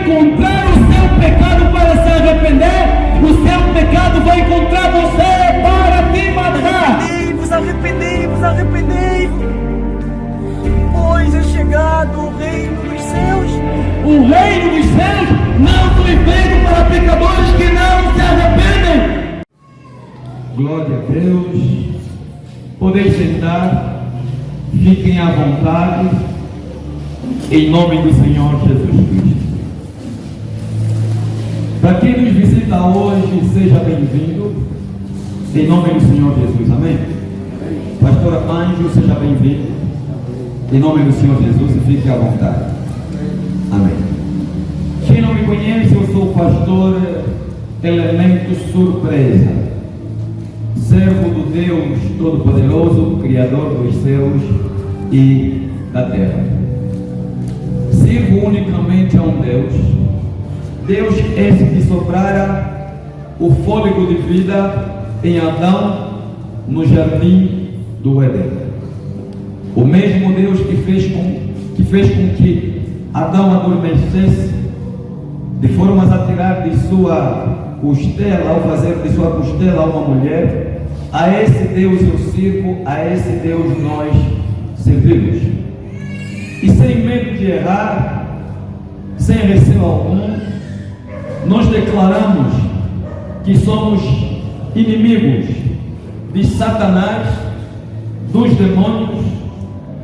encontrar o seu pecado para se arrepender, o seu pecado vai encontrar você para te matar. Arrependei-vos, arrependei-vos, pois é chegado o reino dos céus. O reino dos céus não foi feito para pecadores que não se arrependem. Glória a Deus. Podeis sentar, fiquem à vontade, em nome do Senhor Jesus Cristo. Para quem nos visita hoje, seja bem-vindo, em nome do Senhor Jesus, amém? Pastora Anjo, seja bem-vindo, em nome do Senhor Jesus, e fique à vontade, amém. Quem não me conhece, eu sou o pastor Elemento Surpresa, servo do Deus Todo-Poderoso, Criador dos céus e da terra. Sirvo unicamente a um Deus, Deus esse que soprara o fôlego de vida em Adão no jardim do Éden. O mesmo Deus que fez com que Adão adormecesse, de formas a tirar de sua costela, ao fazer de sua costela uma mulher, a esse Deus eu sirvo, a esse Deus nós servimos. E sem medo de errar, sem receio algum, nós declaramos que somos inimigos de Satanás, dos demônios,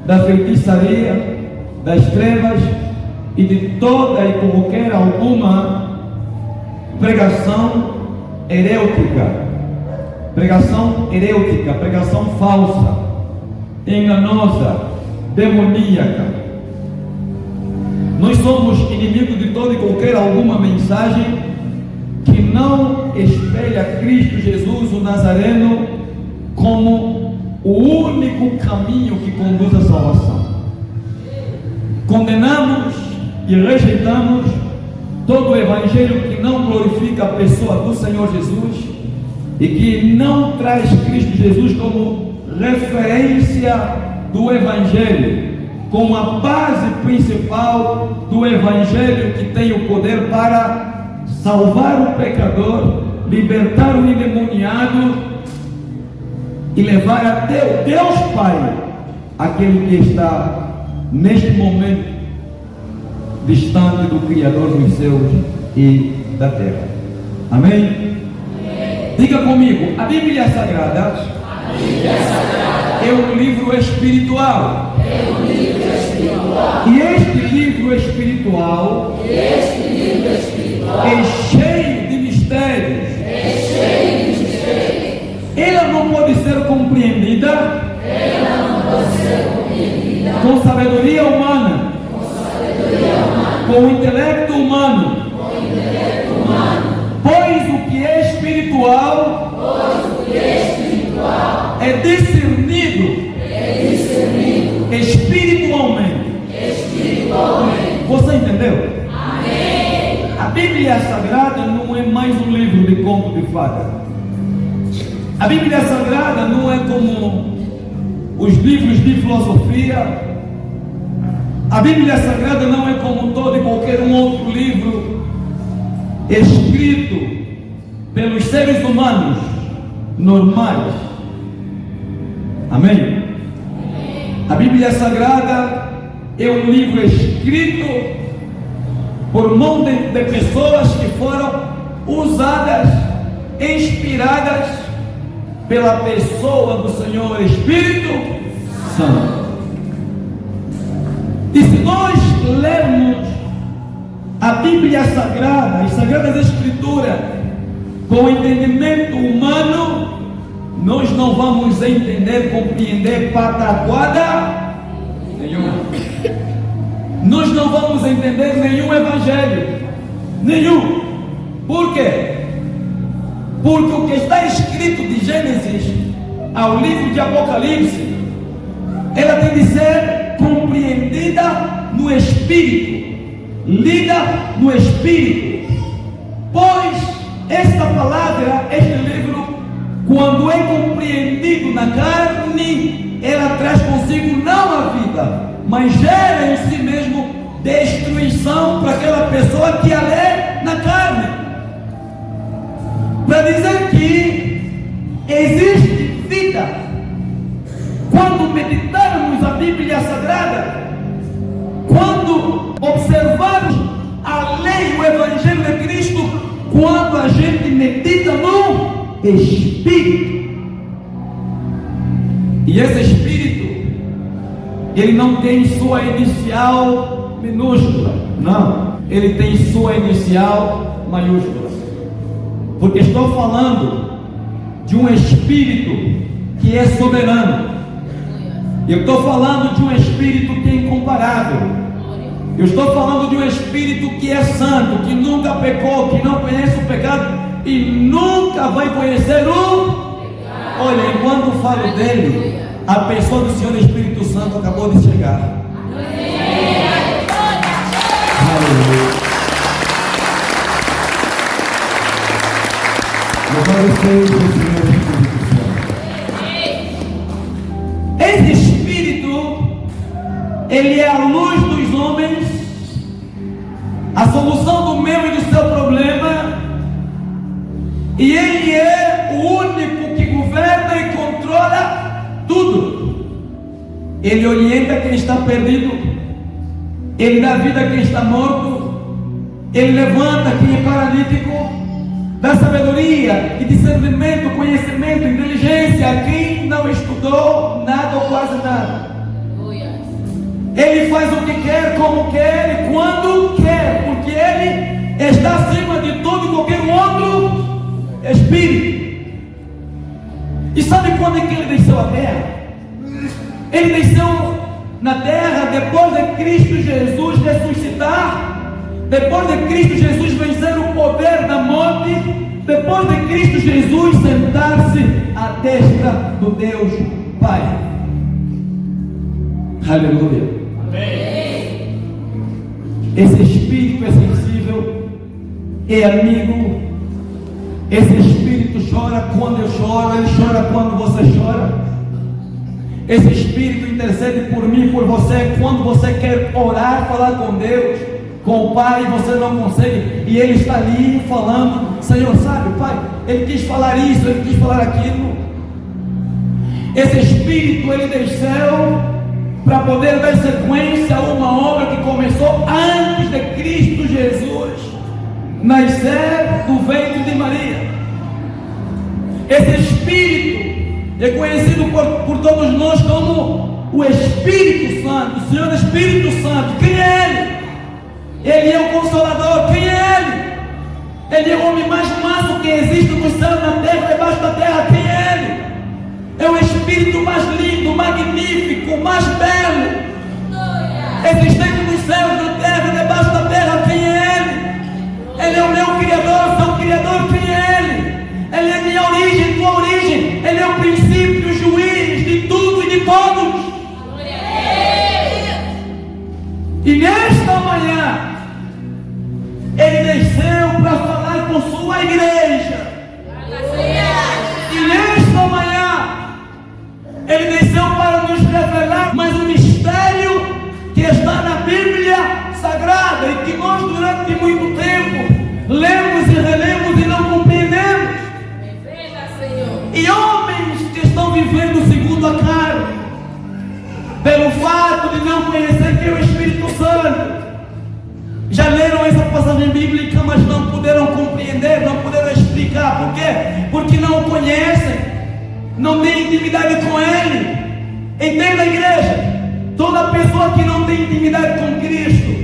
da feitiçaria, das trevas e de toda e qualquer alguma pregação herêutica, pregação falsa, enganosa, demoníaca. Nós somos inimigos de toda e qualquer alguma mensagem que não espelha Cristo Jesus, o Nazareno, como o único caminho que conduz à salvação. Condenamos e rejeitamos todo o evangelho que não glorifica a pessoa do Senhor Jesus e que não traz Cristo Jesus como referência do evangelho, como a base principal do evangelho que tem o poder para salvar o pecador, libertar o endemoniado e levar até o Deus Pai aquele que está neste momento distante do Criador dos céus e da terra. Amém? Diga comigo, a Bíblia Sagrada é um livro espiritual. E este livro espiritual é cheio de mistérios. Ela não pode ser compreendida com sabedoria humana, com o intelecto humano, pois o que é espiritual é discernido espiritualmente. Você entendeu? Amém. A Bíblia Sagrada não é mais um livro de conto de fada. A Bíblia Sagrada não é como os livros de filosofia. A Bíblia Sagrada não é como todo e qualquer um outro livro escrito pelos seres humanos normais. Amém? A Bíblia Sagrada é um livro escrito por mão de pessoas que foram usadas, inspiradas pela pessoa do Senhor Espírito Santo. E se nós lermos a Bíblia Sagrada, as Sagradas Escrituras, com o entendimento humano, nós não vamos entender, compreender pataquada nenhuma. Nós não vamos entender nenhum evangelho, nenhum. Por quê? Porque o que está escrito de Gênesis ao livro de Apocalipse, ela tem de ser compreendida no Espírito, lida no Espírito, pois esta palavra, este livro, quando é compreendido na carne, ela traz consigo não a vida, mas gera em si mesmo destruição para aquela pessoa que a lê na carne. Para dizer que existe vida. Quando meditarmos a Bíblia Sagrada, quando observarmos a lei, o Evangelho de Cristo, quando a gente medita no Espírito, e esse Espírito, ele não tem sua inicial minúscula, não, ele tem sua inicial maiúscula, porque estou falando de um Espírito que é soberano. Eu estou falando de um Espírito que é incomparável. Eu estou falando de um Espírito que é santo, que nunca pecou, que não conhece o pecado e nunca vai conhecer o... Olha, enquanto falo dele, a pessoa do Senhor Espírito Santo acabou de chegar. Aleluia. Louvado seja o Senhor Espírito Santo. Esse Espírito, ele é a luz dos homens, a solução do meu e do seu problema, e ele é o único que governa e controla tudo. Ele orienta quem está perdido, ele dá vida a quem está morto, ele levanta quem é paralítico, dá sabedoria e discernimento, conhecimento, inteligência a quem não estudou nada ou quase nada. Ele faz o que quer, como quer e quando quer, porque ele está acima de todo e qualquer outro espírito. E sabe quando é que ele desceu à terra? Ele desceu na terra depois de Cristo Jesus ressuscitar, depois de Cristo Jesus vencer o poder da morte, depois de Cristo Jesus sentar-se à destra do Deus Pai. Aleluia. Amém. Esse Espírito é sensível, é amigo. Esse Espírito chora quando eu choro, ele chora quando você chora. Esse Espírito intercede por mim, por você, quando você quer orar, falar com Deus, com o Pai, você não consegue, e Ele está ali falando. Senhor, sabe, Pai, Ele quis falar isso, Ele quis falar aquilo. Esse Espírito, Ele desceu para poder dar sequência a uma obra que começou antes de Cristo Jesus nascer do ventre de Maria. Esse Espírito é conhecido por todos nós como o Espírito Santo, o Senhor Espírito Santo. Quem é Ele? Ele é o Consolador. Quem é Ele? Ele é o homem mais manso que existe no céu, na terra, debaixo da terra. Quem é Ele? É o Espírito mais lindo, magnífico, mais belo existente nos céus, na terra, debaixo da terra. Quem é Ele? Ele é o meu Criador, seu Criador. Quem é Ele? Ele é minha origem, tua origem. Ele é o princípio, o juiz de tudo e de todos. E nesta manhã Ele desceu para falar com sua igreja. E nesta manhã Ele desceu para nos revelar mais um mistério que está na Bíblia Sagrada e que nós durante muito tempo lemos e relemos e não compreendemos. E homens que estão vivendo segundo a carne, pelo fato de não conhecer que é o Espírito Santo, já leram essa passagem bíblica, mas não puderam compreender, não puderam explicar. Por quê? Porque não o conhecem, não têm intimidade com Ele. Entenda, igreja, toda pessoa que não tem intimidade com Cristo,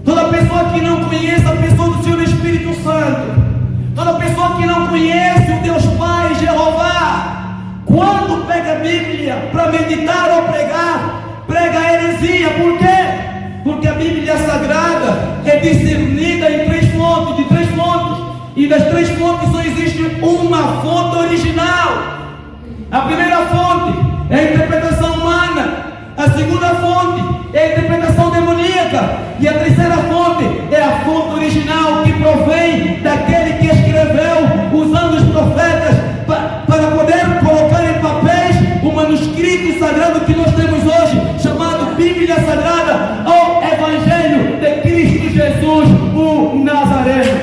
toda pessoa que não conhece a pessoa do Senhor Espírito Santo, toda pessoa que não conhece o Deus Pai, Jeová, quando pega a Bíblia para meditar ou pregar, prega heresia. Por quê? Porque a Bíblia Sagrada é discernida em três fontes, e das três fontes só existe uma fonte original. A primeira fonte é a interpretação humana, a segunda fonte é a interpretação demoníaca, e a terceira fonte é a fonte original que provém daquele que escreveu usando os profetas para poder colocar em papéis o manuscrito sagrado que nós temos hoje, chamado Bíblia Sagrada ou Evangelho o Nazareno.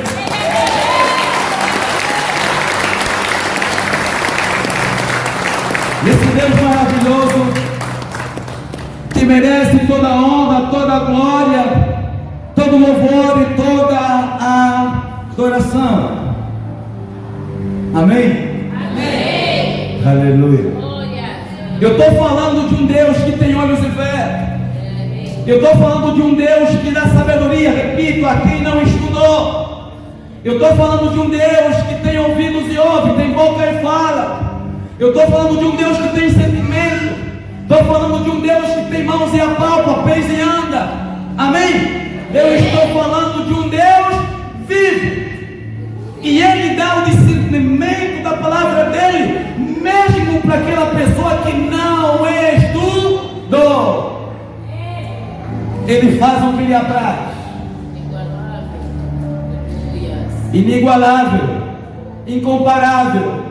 Esse Deus maravilhoso, que merece toda a honra, toda a glória, todo o louvor e toda a adoração. Amém? Amém. Aleluia. Eu estou falando de um Deus que tem olhos e fé. Eu estou falando de um Deus que dá sabedoria, repito, a quem não estudou. Eu estou falando de um Deus que tem ouvidos e ouve, tem boca e fala. Eu estou falando de um Deus que tem sentimento. Estou falando de um Deus que tem mãos e apalpa, pés e anda. Amém? Eu estou falando de um Deus vivo. E Ele dá o discernimento da palavra dEle, mesmo para aquela pessoa que não estudou. Ele faz o que lhe apraz. Inigualável, incomparável,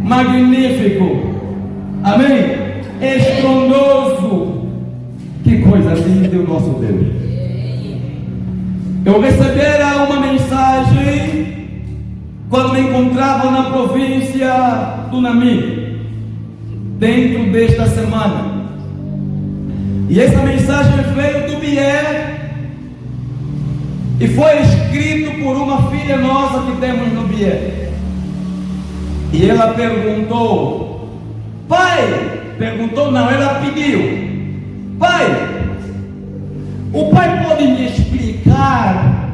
magnífico, amém? Estrondoso. Que coisa linda o nosso Deus. Eu recebera uma mensagem quando me encontrava na província do Namibe, dentro desta semana. E essa mensagem veio do Bié e foi escrito por uma filha nossa que temos no Bié. E ela perguntou, ela pediu, pai, o pai pode me explicar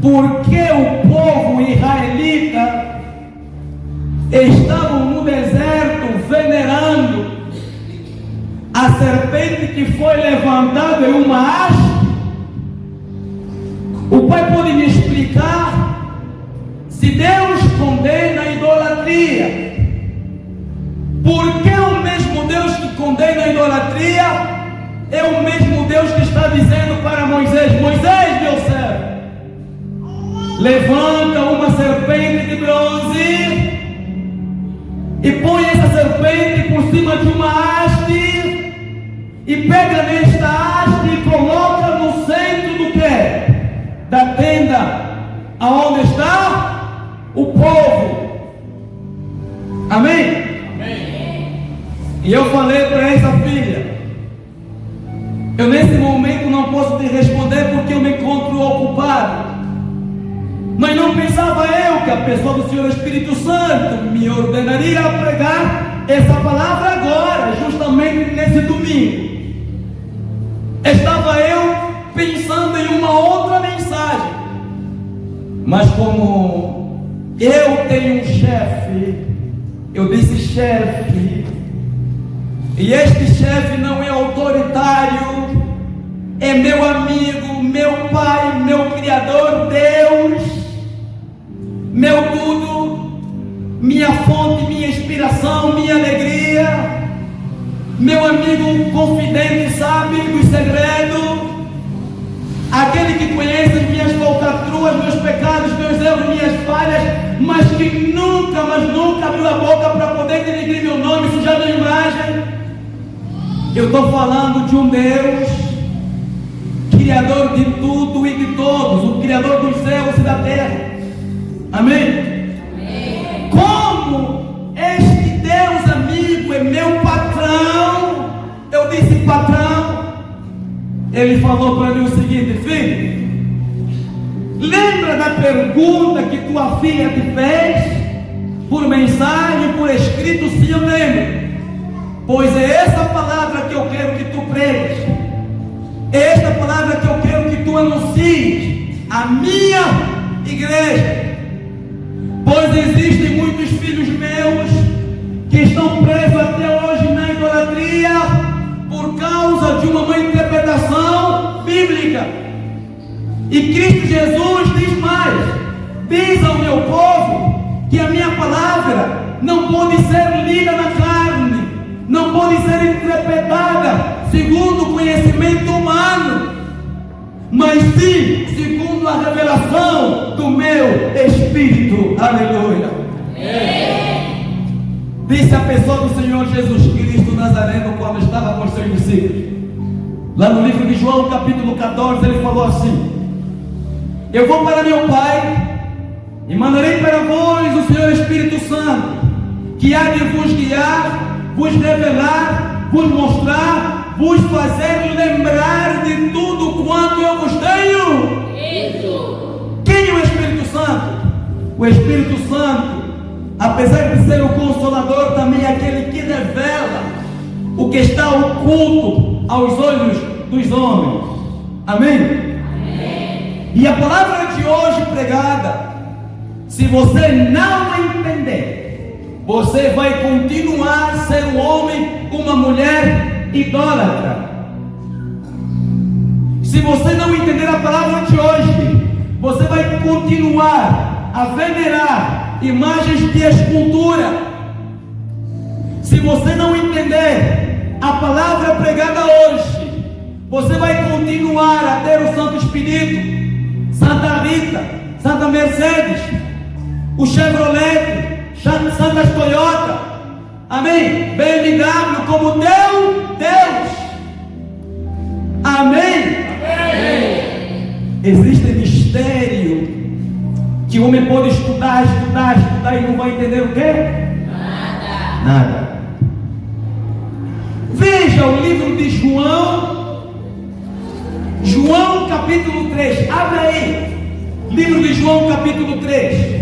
por que o povo israelita estavam no deserto venerando a serpente que foi levantada em uma haste? O pai pode me explicar se Deus condena a idolatria? Por que o mesmo Deus que condena a idolatria é o mesmo Deus que está dizendo para Moisés: Moisés, meu servo, levanta uma serpente de bronze e põe essa serpente por cima de uma haste e pega nesta haste e coloca no centro do quê? Da tenda aonde está o povo. Amém? E eu falei para essa filha, eu nesse momento não posso te responder porque eu me encontro ocupado, mas não pensava eu que a pessoa do Senhor Espírito Santo me ordenaria a pregar essa palavra agora, justamente nesse domingo. Estava eu pensando em uma outra mensagem, mas como eu tenho um chefe, eu disse: chefe, e este chefe não é autoritário, é meu amigo, meu pai, meu criador, Deus, meu tudo, minha fonte, minha inspiração, minha alegria, meu amigo confidente, sabe dos segredos, aquele que conhece as minhas falcatruas, meus pecados, meus erros, minhas falhas, mas que nunca, mas nunca abriu a boca para poder denegrir meu nome, sujar minha imagem. Eu estou falando de um Deus, Criador de tudo e de todos, o Criador dos céus e da terra. Amém? Amém. Como este Deus amigo é meu patrão, eu disse: patrão. Ele falou para mim o seguinte: filho, lembra da pergunta que tua filha te fez? Por mensagem, por escrito? Sim, eu lembro. Pois é essa palavra que eu quero que tu pregues, é esta palavra que eu quero que tu anuncies à minha igreja. Pois existem muitos filhos meus que estão presos até hoje na idolatria por causa de uma má interpretação bíblica. E Cristo Jesus diz mais: diz ao meu povo que a minha palavra não pode ser lida na carne, não pode ser interpretada segundo o conhecimento humano, mas sim segundo a revelação do meu Espírito. Aleluia. Disse a pessoa do Senhor Jesus Cristo Nazareno quando estava com os seus discípulos, lá no livro de João capítulo 14, ele falou assim: Eu vou para meu Pai e mandarei para vós o Senhor Espírito Santo, que há de vos guiar, vos revelar, vos mostrar, vos fazer lembrar de tudo quanto eu vos tenho. Quem é o Espírito Santo? O Espírito Santo, apesar de ser o Consolador, também é aquele que revela o que está oculto aos olhos dos homens. Amém? E a palavra de hoje pregada, se você não entender, você vai continuar a ser um homem, uma mulher idólatra. Se você não entender a palavra de hoje, você vai continuar a venerar imagens de escultura. Se você não entender a palavra pregada hoje, você vai continuar a ter o Santo Espírito, Santa Rita, Santa Mercedes, o Chevrolet, Santa Toyota, amém? BMW como teu Deus, amém? Existe mistério que o homem pode estudar e não vai entender o quê? Nada. Veja o livro de João capítulo 3, abre aí, livro de João capítulo 3.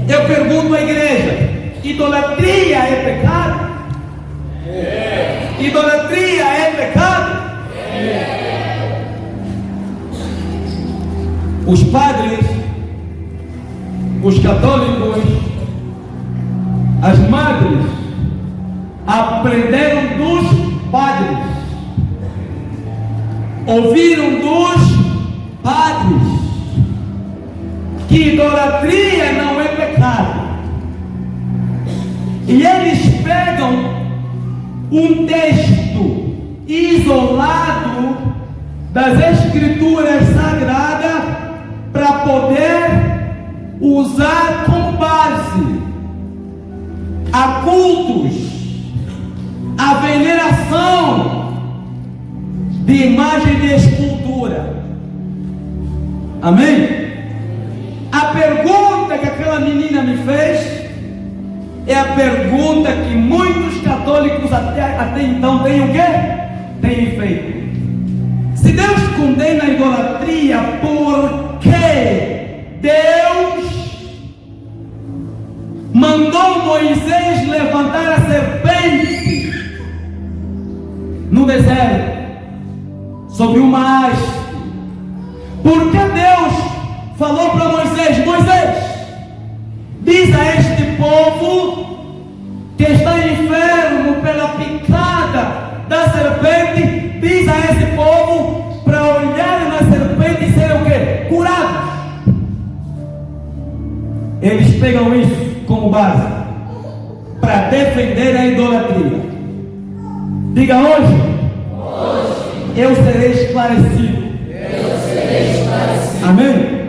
Eu pergunto à igreja: idolatria é pecado? Idolatria é pecado? Os padres, os católicos, as madres aprenderam dos padres, ouviram dos padres que idolatria não é pecado, e eles pegam um texto isolado das Escrituras Sagradas para poder usar como base a cultos, a veneração de imagem de escultura. Amém? A pergunta que aquela menina me fez é a pergunta que muitos católicos até então têm o quê? Têm feito. Se Deus condena a idolatria, por que Deus mandou Moisés levantar a serpente no deserto sobre uma haste? Por que Deus falou para Moisés: Moisés, diz a este povo que está enfermo pela picada da serpente, diz a esse povo para olhar na serpente e ser o quê? Curados. Eles pegam isso como base para defender a idolatria. Diga: hoje eu serei esclarecido. Amém?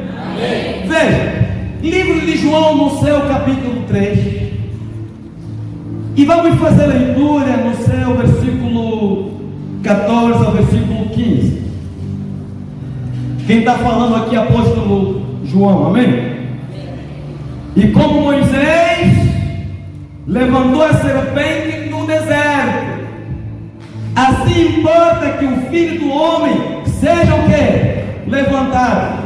Veja, livro de João no seu capítulo 3, e vamos fazer leitura no seu versículo 14 ao versículo 15. Quem está falando aqui é o apóstolo João, amém? E como Moisés levantou a serpente no deserto, assim importa que o Filho do Homem seja o quê? Levantado,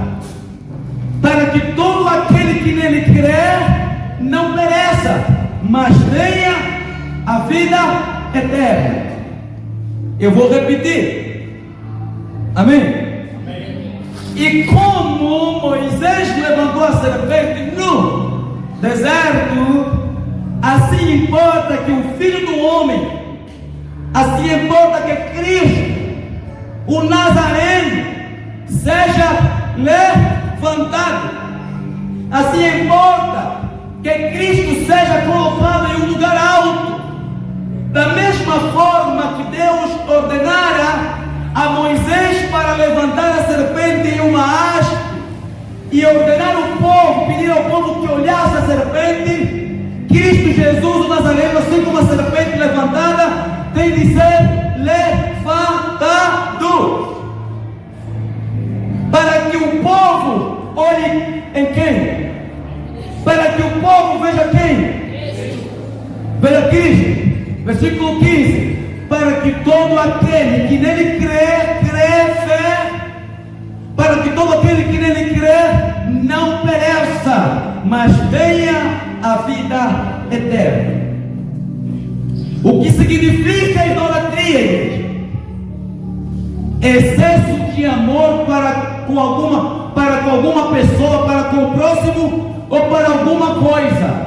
para que todo aquele que nele crer não pereça, mas tenha a vida eterna. Eu vou repetir, amém? E como Moisés levantou a serpente no deserto, assim importa que o Filho do Homem, assim importa que Cristo, o Nazareno, seja levantado. Assim importa que Cristo seja colocado em um lugar alto. Da mesma forma que Deus ordenara a Moisés para levantar a serpente em uma haste e ordenar o povo, pedir ao povo que olhasse a serpente, Cristo Jesus, o Nazareno, assim como a serpente levantada, tem de ser levantado, para que o povo olhe em quem? Para que o povo veja quem? Veja Cristo. Versículo 15. Para que todo aquele que nele crê fé, para que todo aquele que nele crê não pereça, mas tenha a vida eterna. O que significa idolatria, igreja? Excesso de amor para com alguma pessoa, para com o próximo ou para alguma coisa.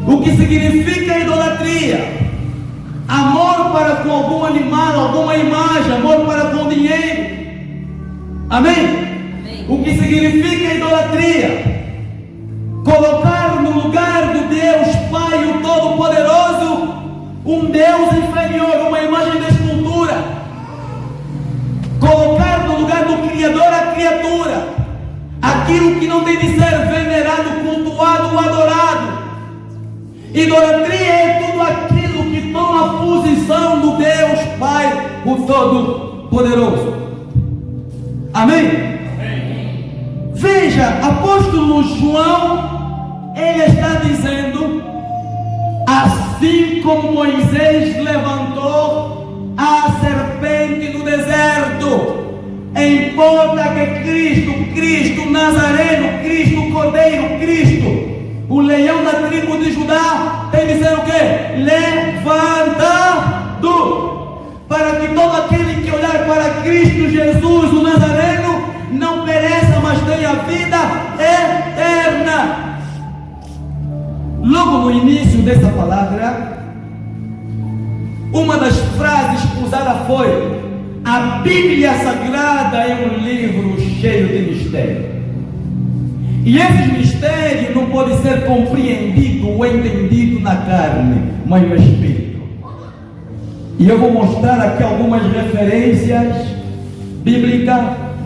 O que significa idolatria? Amor para com algum animal, alguma imagem, amor para com dinheiro. Amém? Amém. O que significa idolatria? Colocar no lugar do Deus Pai, o Todo-Poderoso, um Deus inferior, uma imagem de escultura. Colocar no lugar do Criador a criatura, aquilo que não deve ser venerado, cultuado, adorado. Idolatria é tudo aquilo que toma a posição do Deus Pai, o Todo-Poderoso. Amém? Amém? Veja, apóstolo João, ele está dizendo, assim como Moisés levantou a serpente no deserto, importa que Cristo Nazareno, Cristo Cordeiro, Cristo, o leão da tribo de Judá, tem de ser o quê? Levantado, para que todo aquele que olhar para Cristo Jesus, o Nazareno, não pereça, mas tenha vida eterna. Logo no início dessa palavra, uma das frases usadas foi: a Bíblia Sagrada é um livro cheio de mistério. E esse mistério não pode ser compreendido ou entendido na carne, mas no Espírito. E eu vou mostrar aqui algumas referências bíblicas,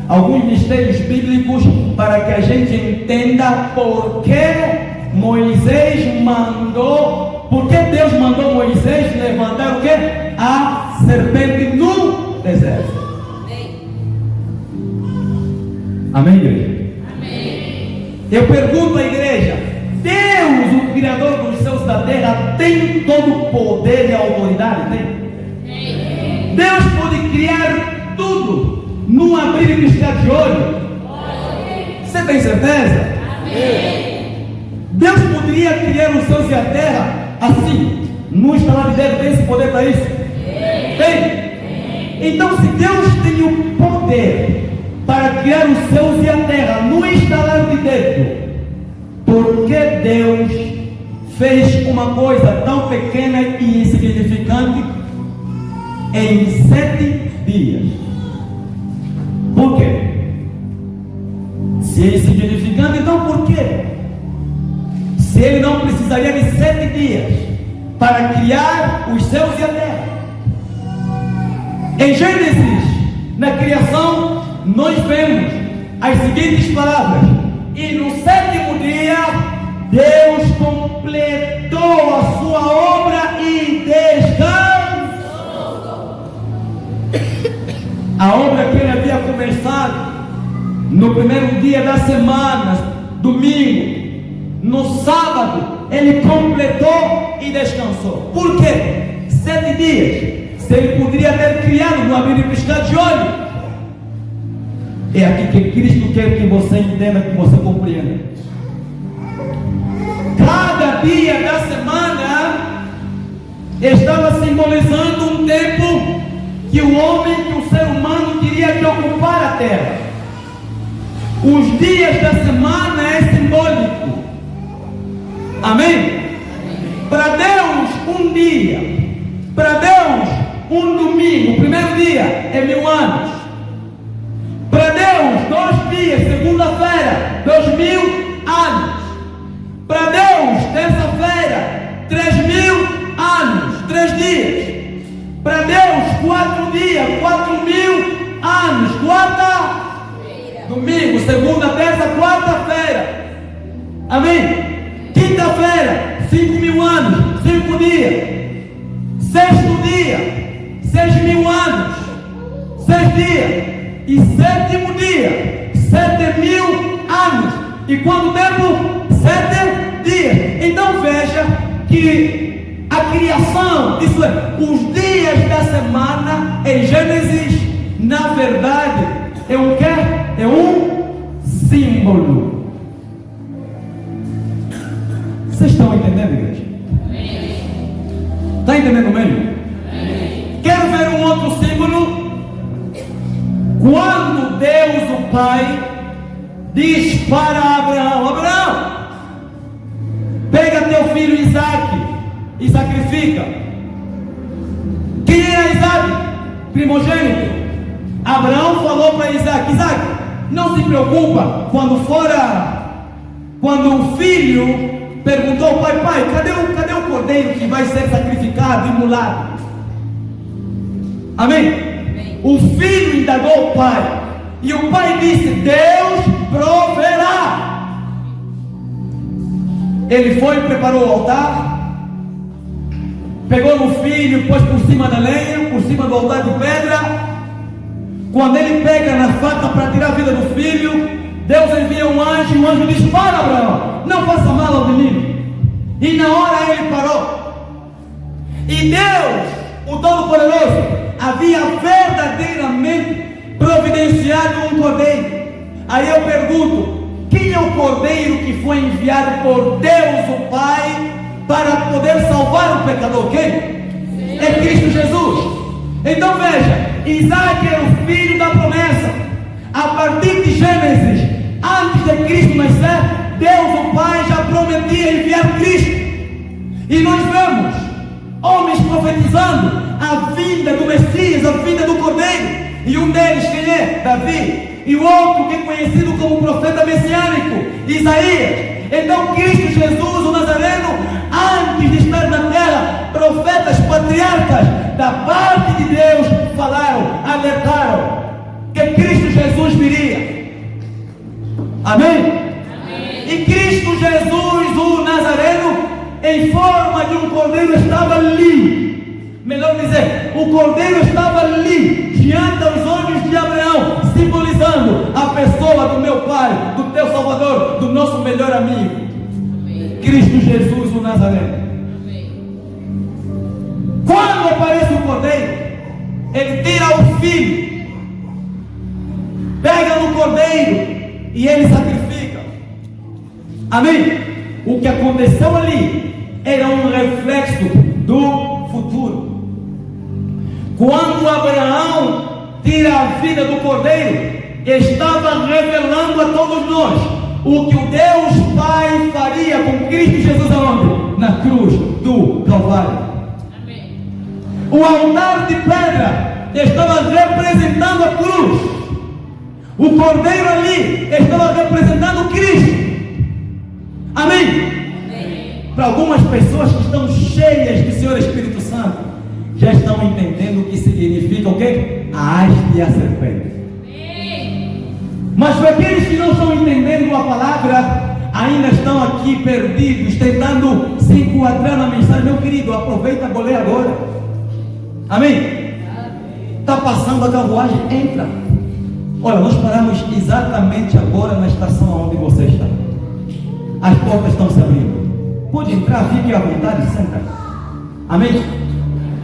alguns mistérios bíblicos, para que a gente entenda por que Moisés mandou, por que Deus mandou Moisés levantar o quê? A serpente no deserto. Amém, igreja? Eu pergunto à igreja: Deus, o Criador dos céus e da terra, tem todo o poder e a autoridade? Tem? Deus pode criar tudo num abrir e piscar de olho? Você tem certeza? Deus poderia criar os céus e a terra assim, no estalar de dedo? Tem esse poder para isso? Tem? Então, se Deus tem o poder para criar os céus e a terra no estalar de dedo, por que Deus fez uma coisa tão pequena e insignificante em 7 dias? Por quê? Se é insignificante, então por quê? Se ele não precisaria de 7 dias para criar os céus e a terra. Em Gênesis, na criação, nós vemos as seguintes palavras: e no 7º dia Deus completou a sua obra e descansou. A obra que ele havia começado no primeiro dia da semana, domingo, no sábado, ele completou e descansou. Por quê? 7 dias. Se ele poderia ter criado no abrir e piscar de olho. É aqui que Cristo quer que você entenda, que você compreenda. Cada dia da semana estava simbolizando um tempo que o homem, que o ser humano queria que ocupar a terra. Os dias da semana é simbólico. Amém? Para Deus, um dia. Para Deus, um domingo. O primeiro dia é 1000 anos. Para Deus, 2 dias, segunda-feira, 2000 anos. Para Deus, terça-feira, 3000 anos, 3 dias. Para Deus, 4 dias, 4000 anos, domingo, segunda, terça, quarta-feira. Amém? Quinta-feira, 5000 anos, 5 dias. Sexto dia, 6000 anos, 6 dias. E 7º dia, 7000 Isso é, os dias da semana em Gênesis, na verdade, é um quê? É um símbolo. Vocês estão entendendo, igreja? Está entendendo mesmo? Quero ver um outro símbolo. Quando Deus, o Pai, diz para Abraão: Abraão, pega teu filho Isaque e sacrifica. Quem era Isaque? Primogênito. Abraão falou para Isaque: Isaque, não se preocupa, quando o filho perguntou ao pai: pai, cadê o cordeiro que vai ser sacrificado, imolado? Amém? O filho indagou ao pai, e o pai disse: Deus proverá. Ele foi e preparou o altar, pegou no filho, pôs por cima da lenha, por cima do altar de pedra. Quando ele pega na faca para tirar a vida do filho, Deus envia um anjo, e o anjo diz: para, Abraão, não faça mal ao menino. E na hora ele parou. E Deus, o Todo-Poderoso, havia verdadeiramente providenciado um cordeiro. Aí eu pergunto: quem é o cordeiro que foi enviado por Deus o Pai para poder salvar o pecador? Quem? É Cristo Jesus. Então veja, Isaque é o filho da promessa. A partir de Gênesis, antes de Cristo nascer, Deus o Pai já prometia enviar Cristo. E nós vemos homens profetizando a vinda do Messias, a vinda do Cordeiro. E um deles, quem é? Davi. E o outro, que é conhecido como profeta messiânico, Isaías. Então Cristo Jesus, o Nazareno, antes de estar na terra, profetas, patriarcas da parte de Deus falaram, alertaram que Cristo Jesus viria. Amém? E Cristo Jesus, o Nazareno, em forma de um cordeiro, estava ali. Melhor dizer, o cordeiro estava ali, diante dos olhos de Abraão, simbolizando a pessoa do meu Pai, do teu Salvador, do nosso melhor amigo. Amém. Cristo Jesus, o Nazareno. Amém. Quando aparece o cordeiro, ele tira o filho, pega no cordeiro e ele sacrifica. Amém? O que aconteceu ali era um reflexo do futuro. Quando Abraão tira a vida do cordeiro, estava revelando a todos nós o que o Deus Pai faria com Cristo Jesus aonde? Na cruz do Calvário. Amém. O altar de pedra estava representando a cruz. O cordeiro ali estava representando Cristo. Amém? Amém. Para algumas pessoas que estão cheias do Senhor Espírito Santo, já estão entendendo o que significa o quê? A haste e a serpente. Amém. Mas para aqueles que não estão entendendo a palavra, ainda estão aqui perdidos, tentando se enquadrar na mensagem. Meu querido, aproveita a ler agora. Amém? Está passando a carruagem, entra. Olha, nós paramos exatamente agora na estação onde você está. As portas estão se abrindo. Pode entrar, fique à vontade, senta. Amém?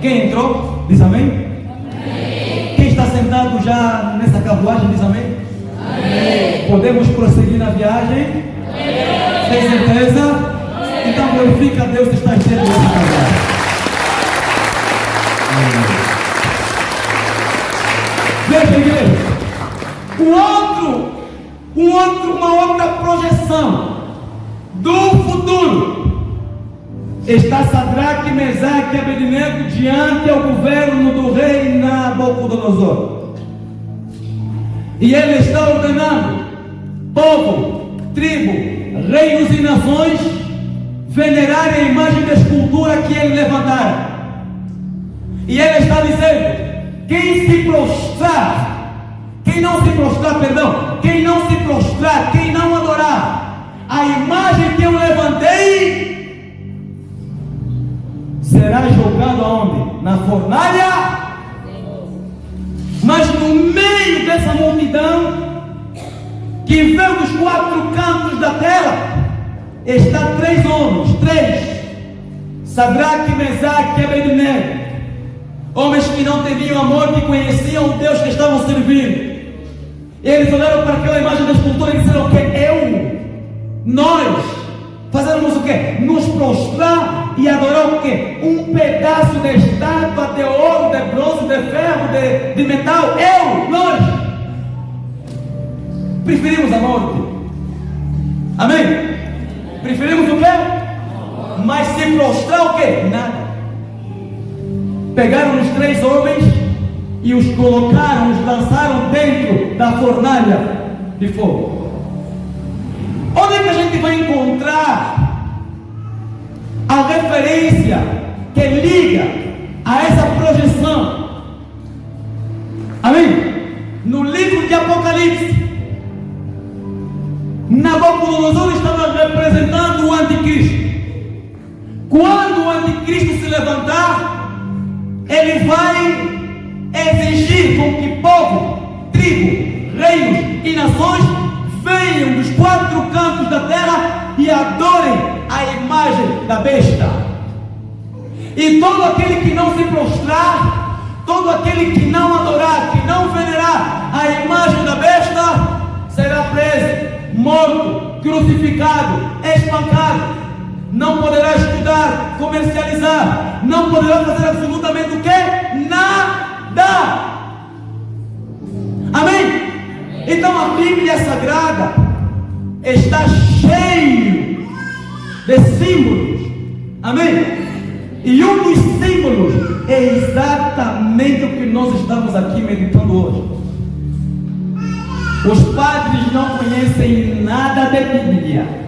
Quem entrou, diz amém? Amém. Quem está sentado já nessa carruagem, diz amém? Amém. Podemos prosseguir na viagem? Amém. Tem certeza? Amém. Então glorifica a Deus que está cheio dessa carruagem. Veja, igreja. Uma outra projeção do futuro. Está Sadraque, Mesaque e Abednego diante ao governo do rei Nabucodonosor. E ele está ordenando povo, tribo, reinos e nações venerarem a imagem da escultura que ele levantara. E ele está dizendo: quem se prostrar, quem não se prostrar, quem não adorar a imagem que eu levantei, será jogado aonde? Na fornalha. Mas no meio dessa multidão que veio dos quatro cantos da terra, está três homens, Sadraque, Mesaque e Abednego. Homens que não temiam a morte, que conheciam o Deus que estavam servindo. Eles olharam para aquela imagem da escultura e disseram: o que? Nós fazemos o que? Nos prostrar e adorar o que? Um pedaço de estátua de ouro, de bronze, de ferro, de metal. Nós preferimos a morte. Amém? Preferimos o que? Mas se prostrar o que? Nada. Pegaram os 3 homens e os colocaram, os lançaram dentro da fornalha de fogo. Onde é que a gente vai encontrar a referência que liga a essa projeção? Amém? No livro de Apocalipse, Nabucodonosor estava representando o anticristo. Quando o anticristo se levantar, ele vai exigir com que povo, tribo, reinos e nações venham dos 4 cantos da terra e adorem a imagem da besta. E todo aquele que não se prostrar, todo aquele que não adorar, que não venerar a imagem da besta, será preso, morto, crucificado, espancado. Não poderá estudar, comercializar, não poderá fazer absolutamente o que? Nada. Amém? Então a Bíblia Sagrada está cheia de símbolos. Amém? E um dos símbolos é exatamente o que nós estamos aqui meditando hoje. Os padres não conhecem nada de Bíblia.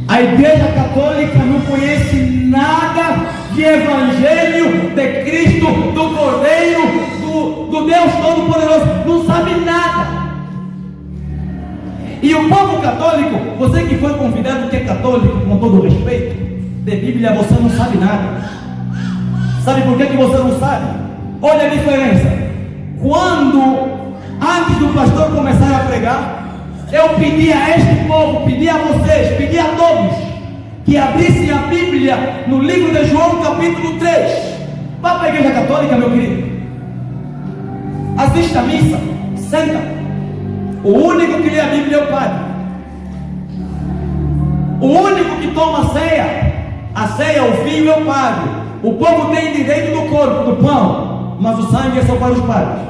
A Igreja Católica não conhece nada de Evangelho de Cristo, do Cordeiro, do Deus Todo-Poderoso. Não sabe nada. E o povo católico, você que foi convidado que é católico, com todo respeito, de Bíblia você não sabe nada. Sabe por que você não sabe? Olha a diferença. Quando, antes do pastor começar a pregar, eu pedi a este povo, pedi a vocês, pedi a todos que abrissem a Bíblia no livro de João, capítulo 3. Vá para a Igreja Católica, meu querido. Assista a missa, senta. O único que lê a Bíblia é o padre. O único que toma a ceia, o vinho é o padre. O povo tem direito do corpo, do pão, mas o sangue é só para os padres.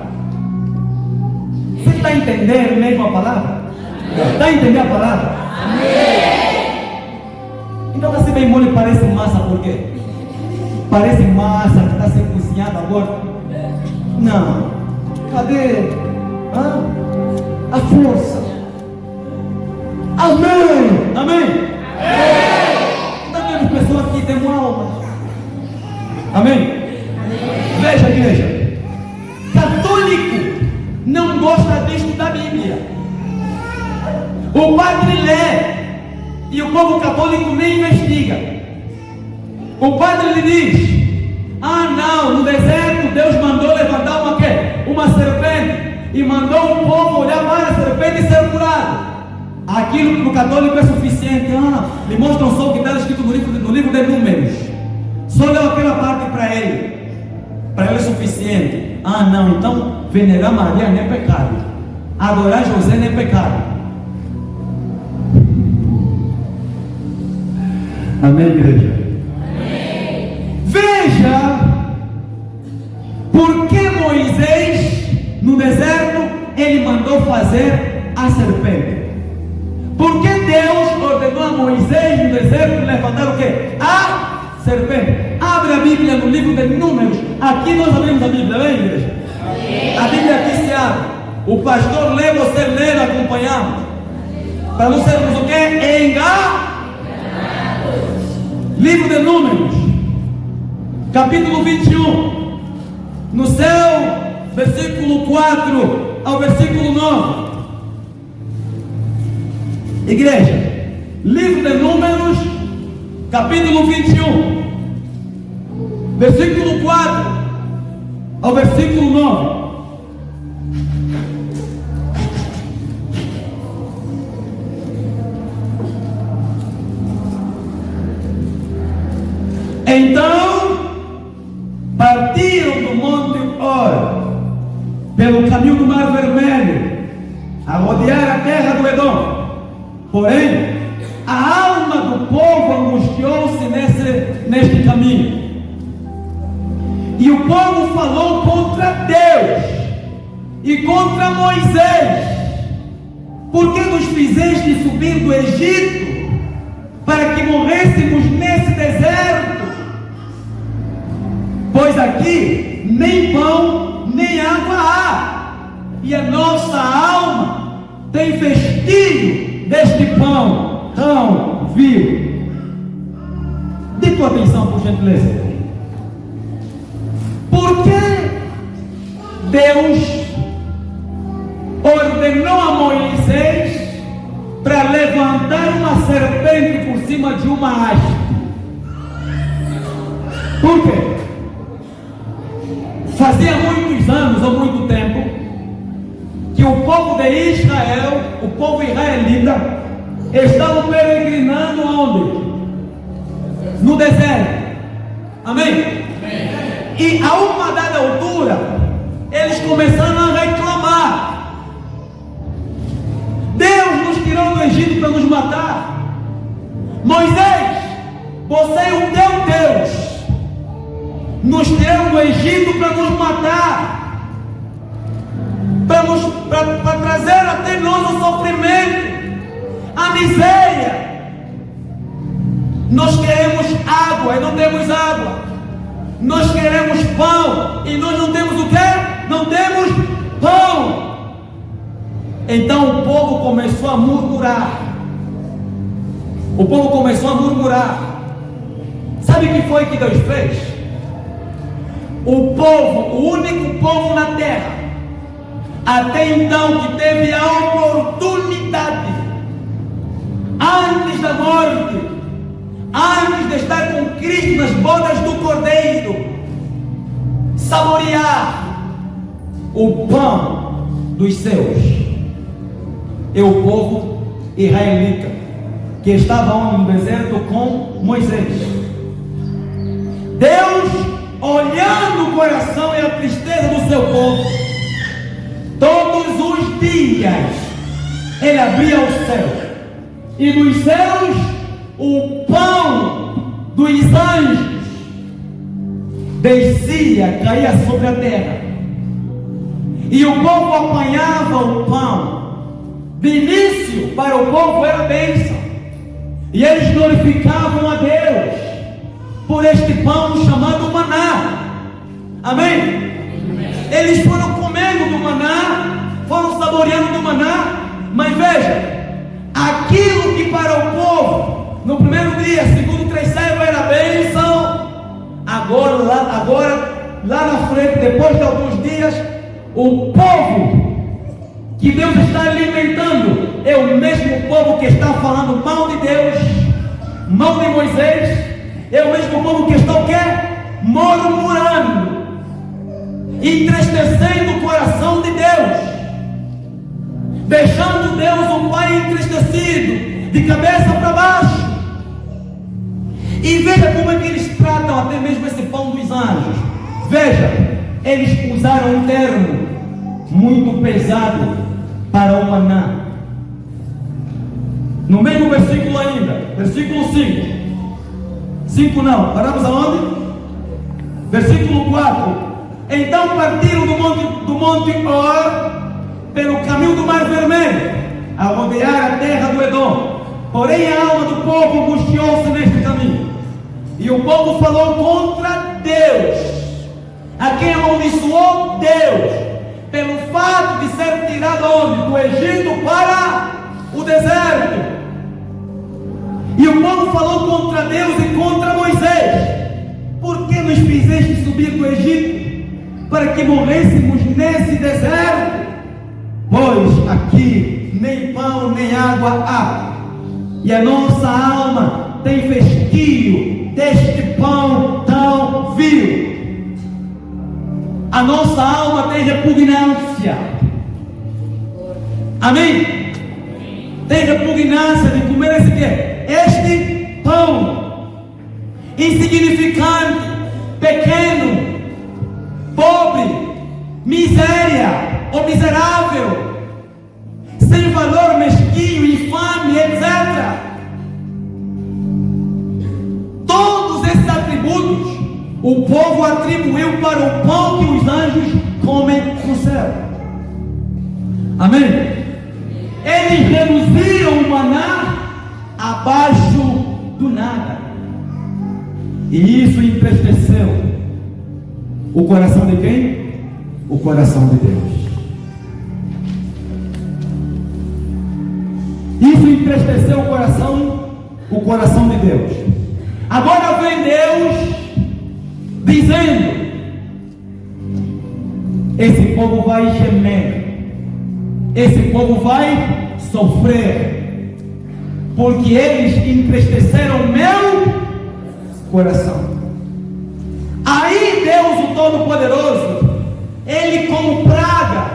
Você está entendendo mesmo a palavra? Está entendendo a palavra? Amém. Então está se bem mole, parece massa, por quê? Parece massa que está sendo cozinhada agora. Não. Cadê a força? Amém. Amém. Está vendo pessoas que têm alma? Amém. Veja, igreja. Católico não gosta de estudar a Bíblia. O padre lê e o povo católico nem investiga. O padre lhe diz: não, no deserto Deus mandou levantar uma serpente e mandou o povo olhar para a serpente e ser curado. Aquilo para o católico é suficiente. Lhe mostram só o que está escrito no livro de Números. Só leu aquela parte para ele. Para ele é suficiente. Não, então venerar Maria não é pecado, adorar José não é pecado. Amém, igreja? Amém. Veja por que Moisés no deserto ele mandou fazer a serpente. Por que Deus ordenou a Moisés no deserto levantar o que? A serpente. Abre a Bíblia no livro de Números. Aqui nós abrimos a Bíblia, vem, igreja? Amém. A Bíblia aqui se abre. O pastor lê, você lê, acompanhamos. Para não sermos o que? Enganados. Livro de Números, capítulo 21, no seu versículo 4 ao versículo 9. Igreja, livro de Números, capítulo 21, versículo 4 ao versículo 9. Então pelo caminho do Mar Vermelho, a rodear a terra do Edom. Porém, a alma do povo angustiou-se neste caminho. E o povo falou contra Deus e contra Moisés: por que nos fizeste subir do Egito para que morrêssemos nesse deserto? Pois aqui nem pão nem água há, e a nossa alma tem festio deste pão tão vil. Dê tua atenção, por gentileza. Por que Deus ordenou a Moisés para levantar uma serpente por cima de uma haste? Por quê? Fazia muitos anos ou muito tempo que o povo de Israel, o povo israelita, estavam peregrinando onde? No deserto. Amém? E a uma dada altura, eles começaram a reclamar: Deus nos tirou do Egito para nos matar. Moisés, você é o teu Deus, nos tirou do Egito para nos matar, para trazer até nós o sofrimento, a miséria. Nós queremos água e não temos água. Nós queremos pão e nós não temos o quê? Não temos pão. Então o povo começou a murmurar. O povo começou a murmurar. Sabe o que foi que Deus fez? O povo, o único povo na terra, até então, que teve a oportunidade, antes da morte, antes de estar com Cristo nas bodas do Cordeiro, saborear o pão dos céus, é o povo israelita, que estava no deserto com Moisés. Deus, olhando o coração e a tristeza do seu povo, todos os dias Ele abria os céus, e dos céus o pão dos anjos descia, caía sobre a terra, e o povo apanhava o pão. De início, para o povo era bênção, e eles glorificavam a Deus por este pão chamado maná. Amém? Eles foram comendo do maná, foram saboreando do maná, mas veja, aquilo que para o povo no primeiro dia, segundo, terceiro era bênção, agora lá na frente, depois de alguns dias, o povo que Deus está alimentando é o mesmo povo que está falando mal de Deus, mal de Moisés. É o mesmo povo que está o quê? Murmurando, entristecendo o coração de Deus, deixando Deus o Pai entristecido, de cabeça para baixo. E veja como é que eles tratam até mesmo esse pão dos anjos. Veja, eles usaram um termo muito pesado para o maná. No mesmo versículo ainda, versículo 5. 5 não, paramos aonde? Versículo 4. Então partiram do monte Or pelo caminho do Mar Vermelho, a rodear a terra do Edom. Porém a alma do povo angustiou-se neste caminho, e o povo falou contra Deus, a quem amaldiçoou Deus, pelo fato de ser tirado onde? Do Egito para o deserto. E o povo falou contra Deus e contra Moisés: por que nos fizeste subir do Egito para que morrêssemos nesse deserto? Pois aqui nem pão nem água há, e a nossa alma tem festio deste pão tão vil. A nossa alma tem repugnância. Amém? Tem repugnância de comer esse quê? Este pão insignificante, pequeno, pobre, miséria. ou miserável, sem valor, mesquinho, infame, etc. Todos esses atributos o povo atribuiu para o pão que os anjos comem no céu. Amém? Eles reduziram o maná abaixo do nada, e isso entristeceu o coração de quem? O coração de Deus. Isso entristeceu o coração de Deus. Agora vem Deus dizendo: esse povo vai gemer, esse povo vai sofrer, porque eles entristeceram o meu coração. Aí Deus, o Todo-Poderoso, Ele como praga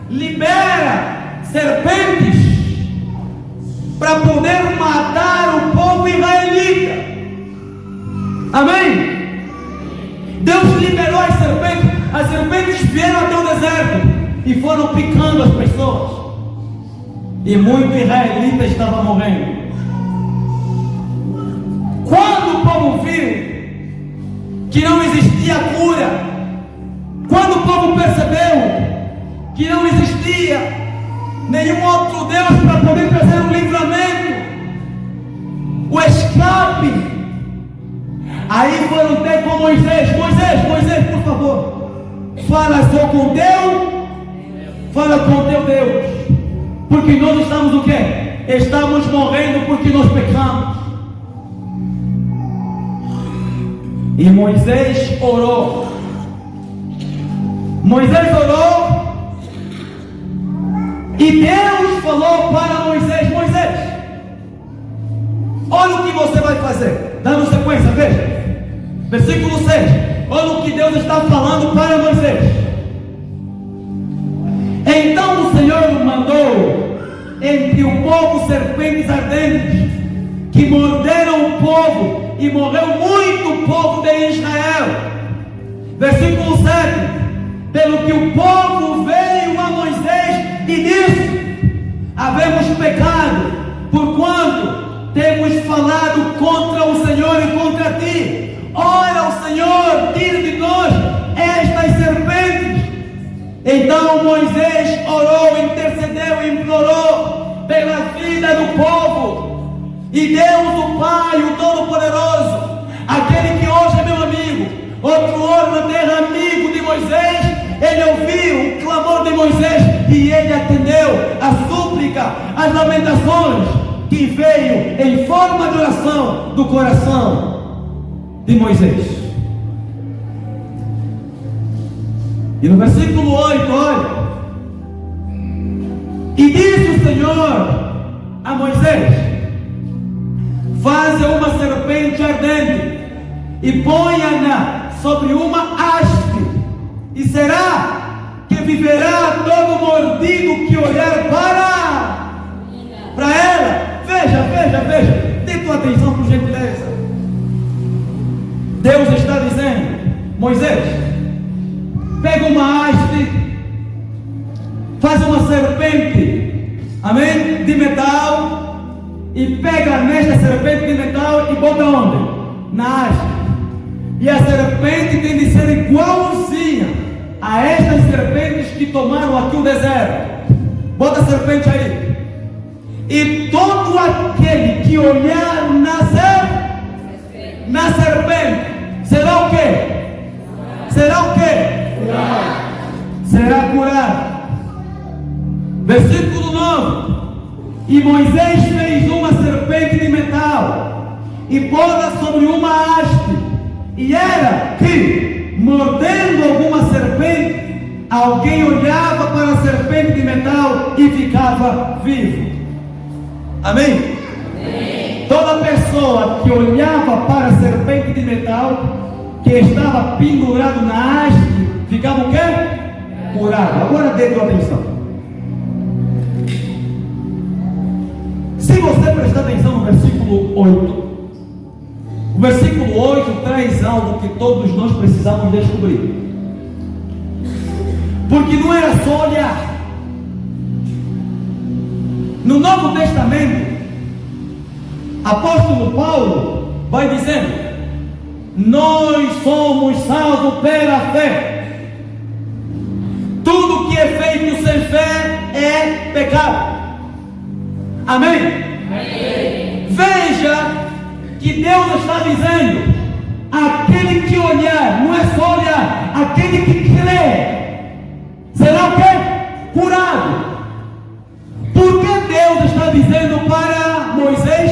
libera serpentes para poder matar o povo israelita. Amém? Deus liberou as serpentes vieram até o deserto e foram picando as pessoas, e muito israelita estava morrendo. Quando o povo viu que não existia cura, quando o povo percebeu que não existia nenhum outro Deus para poder trazer um livramento, o escape, aí foram ter com Moisés: Moisés, por favor, fala só com teu Deus, porque nós estamos o quê? Estamos morrendo porque nós pecamos. E Moisés orou. E Deus falou para Moisés: olha o que você vai fazer. Dando sequência, veja. Versículo 6. Olha o que Deus está falando para Moisés. Então o Senhor mandou entre o povo serpentes ardentes, que morderam o povo, e morreu muito povo de Israel. Versículo 7. Pelo que o povo veio a Moisés e disse: havemos pecado, porquanto temos falado contra o Senhor e contra ti. Ora, o Senhor tira de nós estas serpentes. Então Moisés orou, intercedeu e implorou pela vida do povo. E Deus, o Pai, o Todo-Poderoso, aquele que hoje é meu amigo, outro ouro na terra, amigo de Moisés, ele ouviu o clamor de Moisés e ele atendeu a súplica, as lamentações que veio em forma de oração do coração de Moisés. E no versículo 8, olha: e disse o Senhor a Moisés: faze uma serpente ardente e ponha-na sobre uma haste, e será que viverá todo mordido que olhar para ela. Veja, dê tua atenção, por gentileza. Deus está dizendo: Moisés, pega uma haste, faz uma serpente, amém, de metal, e pega nesta serpente de metal e bota onde? Na haste. E a serpente tem de ser igualzinha a estas serpentes que tomaram aqui o deserto. Bota a serpente aí. E todo aquele que olhar na serpente será o quê? Será curado. Versículo 9. E Moisés fez uma serpente de metal e pôs-a sobre uma haste, e era que, mordendo alguma serpente, alguém olhava para a serpente de metal e ficava vivo. Amém? Amém. Toda pessoa que olhava para a serpente de metal que estava pendurado na haste ficava o quê? Curado. Agora dê tua atenção. Se você prestar atenção no versículo 8, o versículo 8 traz algo que todos nós precisamos descobrir. Porque não era só olhar. Novo Testamento, apóstolo Paulo vai dizendo: nós somos salvos pela fé. Tudo que é feito sem fé é pecado. Amém? Amém. Veja que Deus está dizendo: aquele que olhar, não é só olhar, aquele que crê, será o quê? Curado. Por que Deus está dizendo para Moisés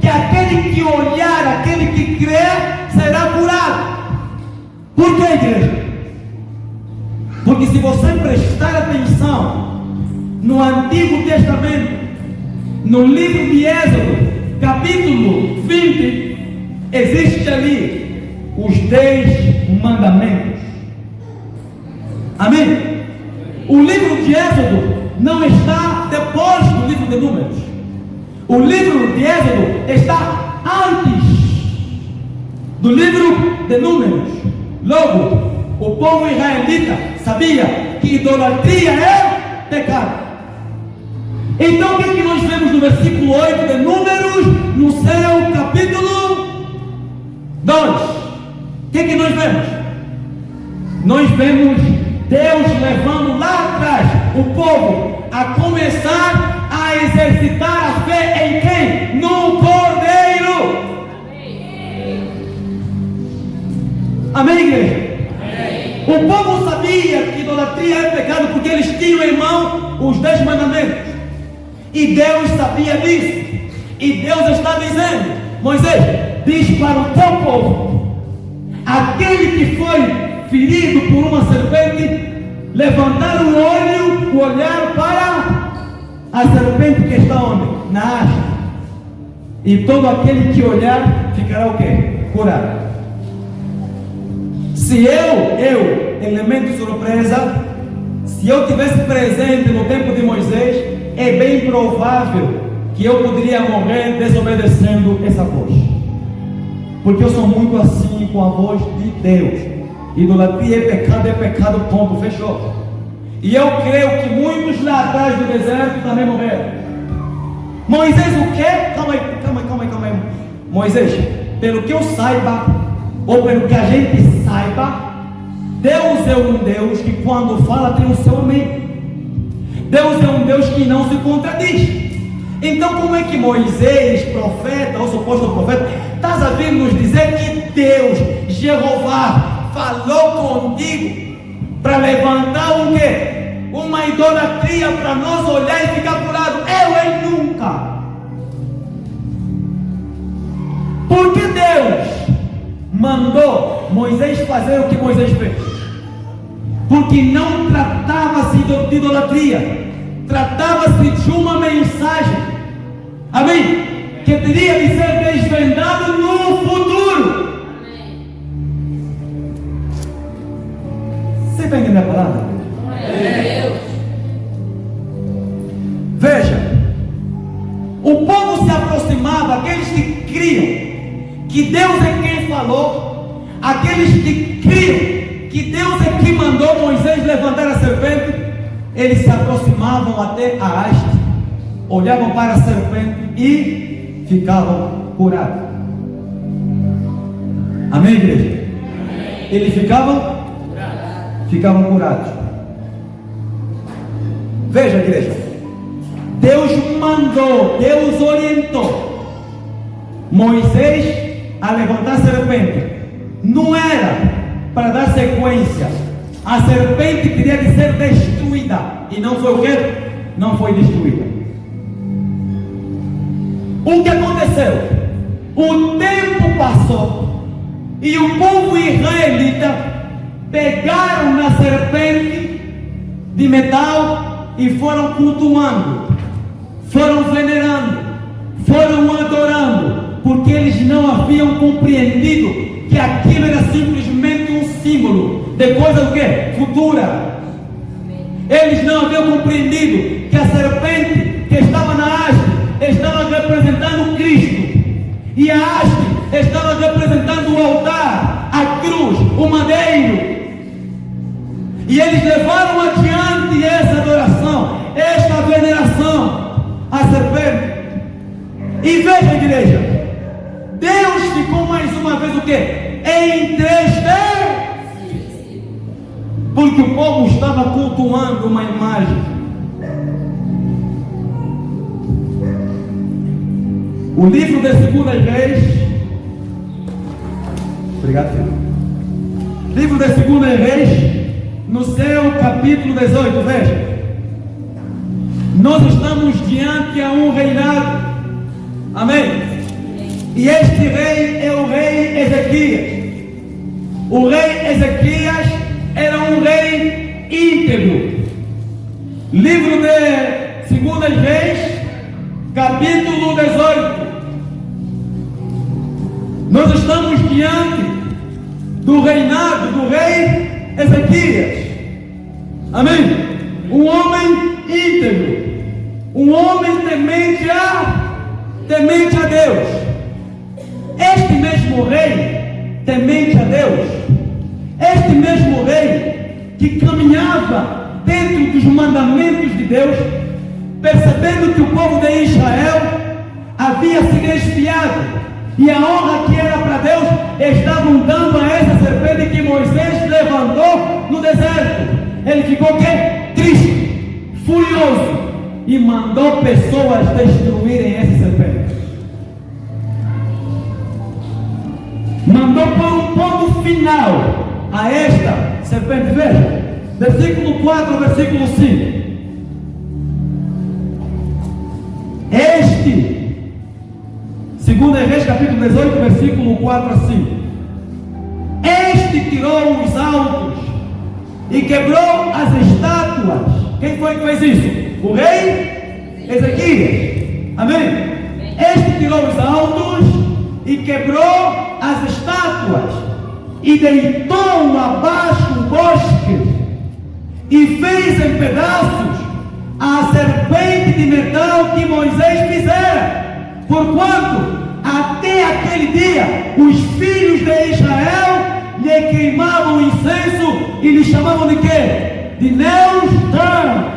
que aquele que olhar, aquele que crer, será curado? Por que, igreja? Porque se você prestar atenção no Antigo Testamento, no livro de Êxodo, capítulo 20, existe ali os 10 mandamentos. Amém? O livro de Êxodo não está depois do livro de Números. O livro de Êxodo está antes do livro de Números. Logo, o povo israelita sabia que idolatria é pecado. Então o que nós vemos no versículo 8 de Números, no seu capítulo 2? O que nós vemos? Nós vemos Deus levando lá atrás o povo a começar a exercitar a fé em quem? No Cordeiro. Amém, igreja? Amém. O povo sabia que idolatria é pecado porque eles tinham em mão os 10 mandamentos. E Deus sabia disso. E Deus está dizendo: Moisés, diz para o teu povo: aquele que foi ferido por uma serpente, levantar o olhar para a serpente que está onde? Na haste. E todo aquele que olhar ficará o quê? Curado. Se eu, elemento surpresa, se eu tivesse presente no tempo de Moisés, é bem provável que eu poderia morrer desobedecendo essa voz, porque eu sou muito assim com a voz de Deus. Idolatria é pecado, ponto, fechou. E eu creio que muitos lá atrás do deserto também morreram. Moisés o quê? Calma aí. Moisés, pelo que eu saiba, ou pelo que a gente saiba, Deus é um Deus que quando fala tem o seu amém. Deus é um Deus que não se contradiz. Então como é que Moisés, profeta ou suposto profeta, está a vir nos dizer que Deus, Jeová, falou contigo para levantar o quê? Uma idolatria para nós olhar e ficar curado? Eu nunca. Por que Deus mandou Moisés fazer o que Moisés fez? Porque não tratava-se de idolatria, tratava-se de uma mensagem, amém? Que teria de ser desvendado no futuro. Você está entendendo a palavra? Veja, o povo se aproximava, aqueles que criam que Deus é quem falou, aqueles que criam que Deus é quem mandou Moisés levantar a serpente, eles se aproximavam até a haste, olhavam para a serpente e ficavam curados. Amém, igreja? Amém. Eles ficavam curados. Veja, igreja, Deus mandou, Deus orientou Moisés a levantar a serpente. Não era para dar sequência. A serpente teria de ser destruída. E não foi o quê? Não foi destruída. O que aconteceu? O tempo passou e o povo israelita pegaram na serpente de metal e foram cultuando, foram venerando, foram adorando, porque eles não haviam compreendido que aquilo era simplesmente um símbolo de coisa o quê? Futura. Eles não haviam compreendido que a serpente que estava na haste estava representando Cristo, e a haste estava representando o altar, a cruz, o madeiro. E eles levaram adiante essa adoração, esta veneração. A serpente quê? Entristecer. Porque o povo estava cultuando uma imagem. O livro de 2 Reis. Obrigado, filho. Livro de 2 Reis, no seu capítulo 18, veja. Nós estamos diante a um reinado. Amém? E este rei é o rei Ezequias. O rei Ezequias era um rei íntegro. Livro de 2 Reis, capítulo 18. Nós estamos diante do reinado do rei Ezequias. Amém? Um homem íntegro, um homem temente a Deus. Este mesmo rei temente a Deus, este mesmo rei que caminhava dentro dos mandamentos de Deus, percebendo que o povo de Israel havia se desviado e a honra que era para Deus estavam dando a essa serpente que Moisés levantou no deserto. Ele ficou o quê? Triste, furioso, e mandou pessoas destruírem essa serpente. Mandou pôr um ponto final a esta serpente. Veja, versículo 4, versículo 5. Este 2 Reis, capítulo 18, versículo 4 a 5. Este tirou os altos e quebrou as estátuas. Quem foi que fez isso? O rei Ezequias. Amém? Este tirou os altos e quebrou as estátuas e deitou abaixo o bosque e fez em pedaços a serpente de metal que Moisés fizera. Porquanto até aquele dia os filhos de Israel lhe queimavam incenso e lhe chamavam de quê? De Neustã.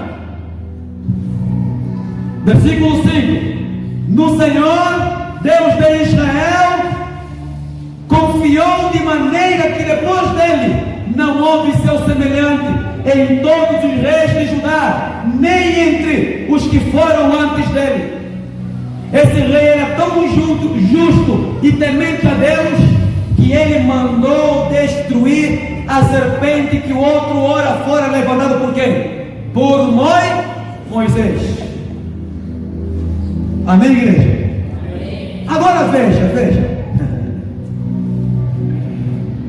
Versículo 5. No Senhor Deus de Israel confiou de maneira que depois dele não houve seu semelhante em todos os reis de Judá, nem entre os que foram antes dele. Esse rei era tão justo e temente a Deus que ele mandou destruir a serpente que o outro ora fora levantado por quem? Por Moisés. Amém, igreja? Agora veja.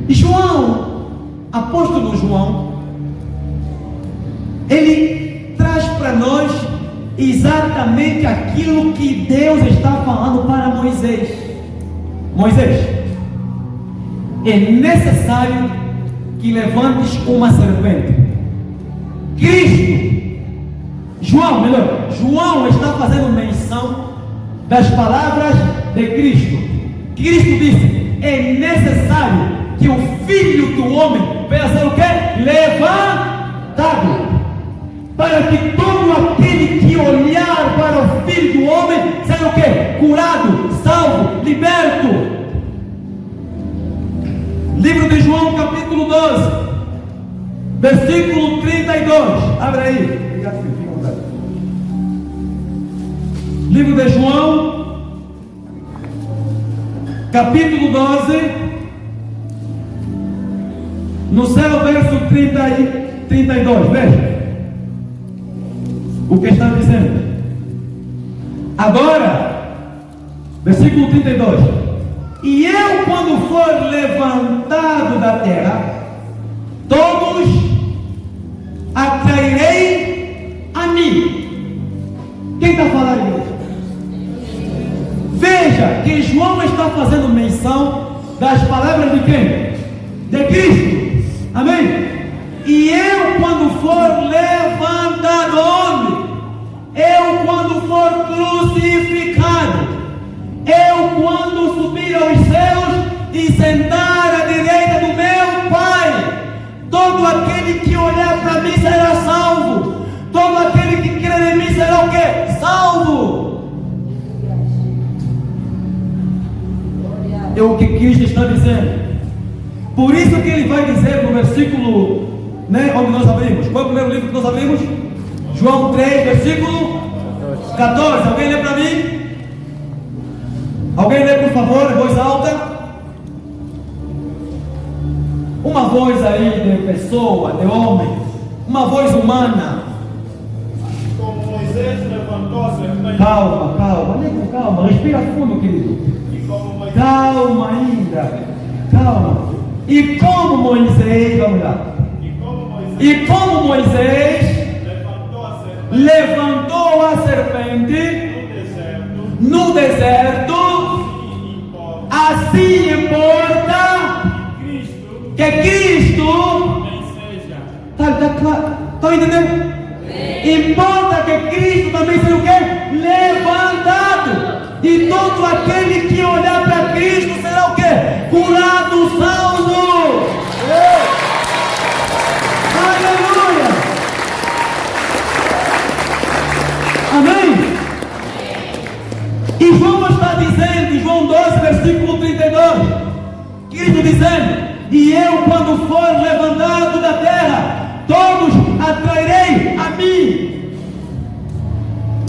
João, apóstolo João, ele traz para nós exatamente aquilo que Deus está falando para Moisés. Moisés, é necessário que levantes uma serpente. João está fazendo menção das palavras de Cristo. Cristo disse: é necessário que o Filho do Homem venha ser o quê? Levantado, para que todo aquele que olhar para o Filho do Homem seja o quê? Curado, salvo, liberto. Livro de João, capítulo 12, versículo 32. Abre aí. Obrigado, filho. Fica à vontade. Livro de João, capítulo 12, no seu verso 32. Veja o que está dizendo. Agora, versículo 32. E eu, quando for levantado da terra, todos atrairei a mim. Quem está falando isso? Veja que João está fazendo menção das palavras de quem? De Cristo. Amém? E eu, quando for levantado, onde? Eu, quando for crucificado, eu, quando subir aos céus e sentar à direita do meu Pai, todo aquele que olhar para mim será salvo. Todo aquele que crer em mim será o quê? Salvo. é o que Cristo está dizendo. Por isso que ele vai dizer no versículo, onde nós abrimos. Qual é o primeiro livro que nós abrimos? João 3, versículo 14. Alguém lê para mim? Alguém lê, por favor, em voz alta. Uma voz aí de pessoa, de homem, uma voz humana. Como Moisés levantou a serpente. Calma, respira fundo, querido. Calma ainda, calma. E como Moisés, vamos lá. E como Moisés levantou a serpente no deserto, assim importa que Cristo, está entendendo? Importa que Cristo também seja o quê? Levantado. E todo aquele que olhar para Cristo será o quê? Curado, salvo. Aleluia. Amém? E João está dizendo, em João 12, versículo 32, Cristo dizendo: e eu, quando for levantado da terra, todos atrairei a mim.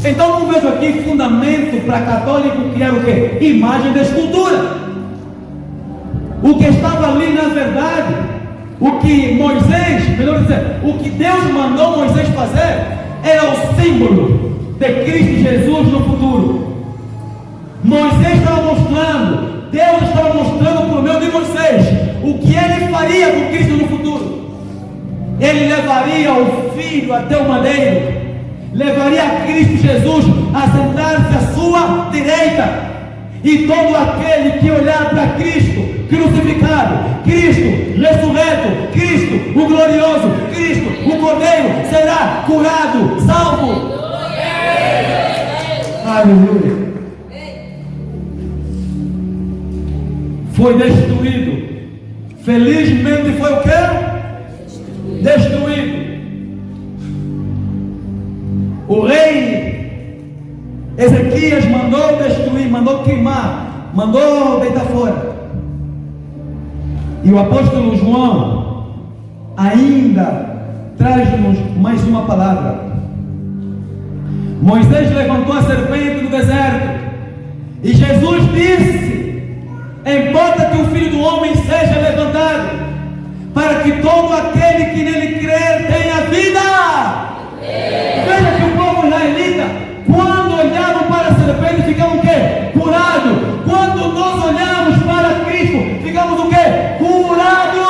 Então não vejo aqui fundamento para católico criar o quê? Imagem da escultura. O que estava ali, na verdade, o que Moisés, melhor dizer, o que Deus mandou Moisés fazer, era o símbolo de Cristo Jesus no futuro. Moisés estava mostrando, Deus estava mostrando por meio de Moisés o que ele faria com Cristo no futuro. Ele levaria o Filho até o madeiro, levaria a Cristo Jesus a sentar-se à sua direita, e todo aquele que olhar para Cristo crucificado, Cristo ressurreto, Cristo o glorioso, Cristo o Cordeiro, será curado, salvo. Aleluia. Foi destruído. Felizmente foi o quê? Destruído. O rei Ezequias mandou destruir, mandou queimar, mandou deitar fora. E o apóstolo João ainda traz-nos mais uma palavra. Moisés levantou a serpente no deserto, e Jesus disse: importa que o Filho do Homem seja levantado, para que todo aquele que nele crer tenha vida. Veja que o povo israelita, quando olhavam para a serpente, ficavam o quê? Curado. Quando nós olhamos para Cristo, ficamos o quê? Curado.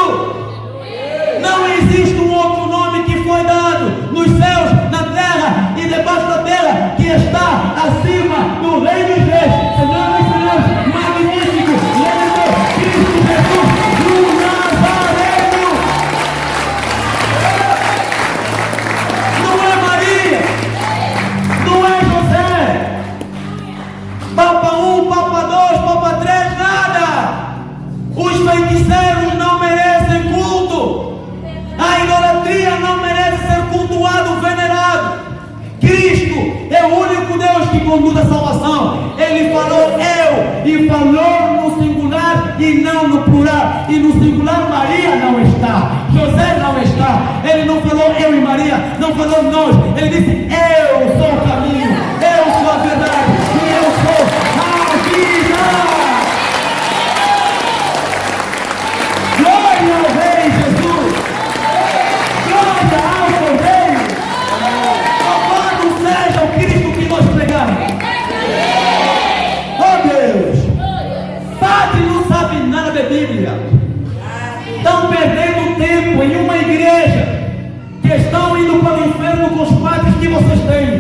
Não existe um outro nome que foi dado nos céus, na terra e debaixo da terra, que está acima do Rei dos Reis, Senhor dos Senhores, magnífico, lindo, Cristo Jesus, o Nazareno. Não é Maria, não é José, Papa 1, Papa 2, Papa 3, nada. Os feiticeiros não merecem culto. A idolatria não merece ser cultuado, venerado. Cristo é o único Deus que conduz a salvação. Ele falou eu, e falou no singular e não no plural. E no singular Maria não está, José não está. Ele não falou eu e Maria, não falou nós. Ele disse eu sou o caminho, eu sou a verdade e eu sou a vida. Glória ao Rei Jesus, glória ao Cordeiro. Louvado seja o Cristo que nós pregamos. Oh Deus, padre não sabe nada de Bíblia, estão perdendo tempo em uma igreja que estão indo para o inferno com os padres que vocês têm.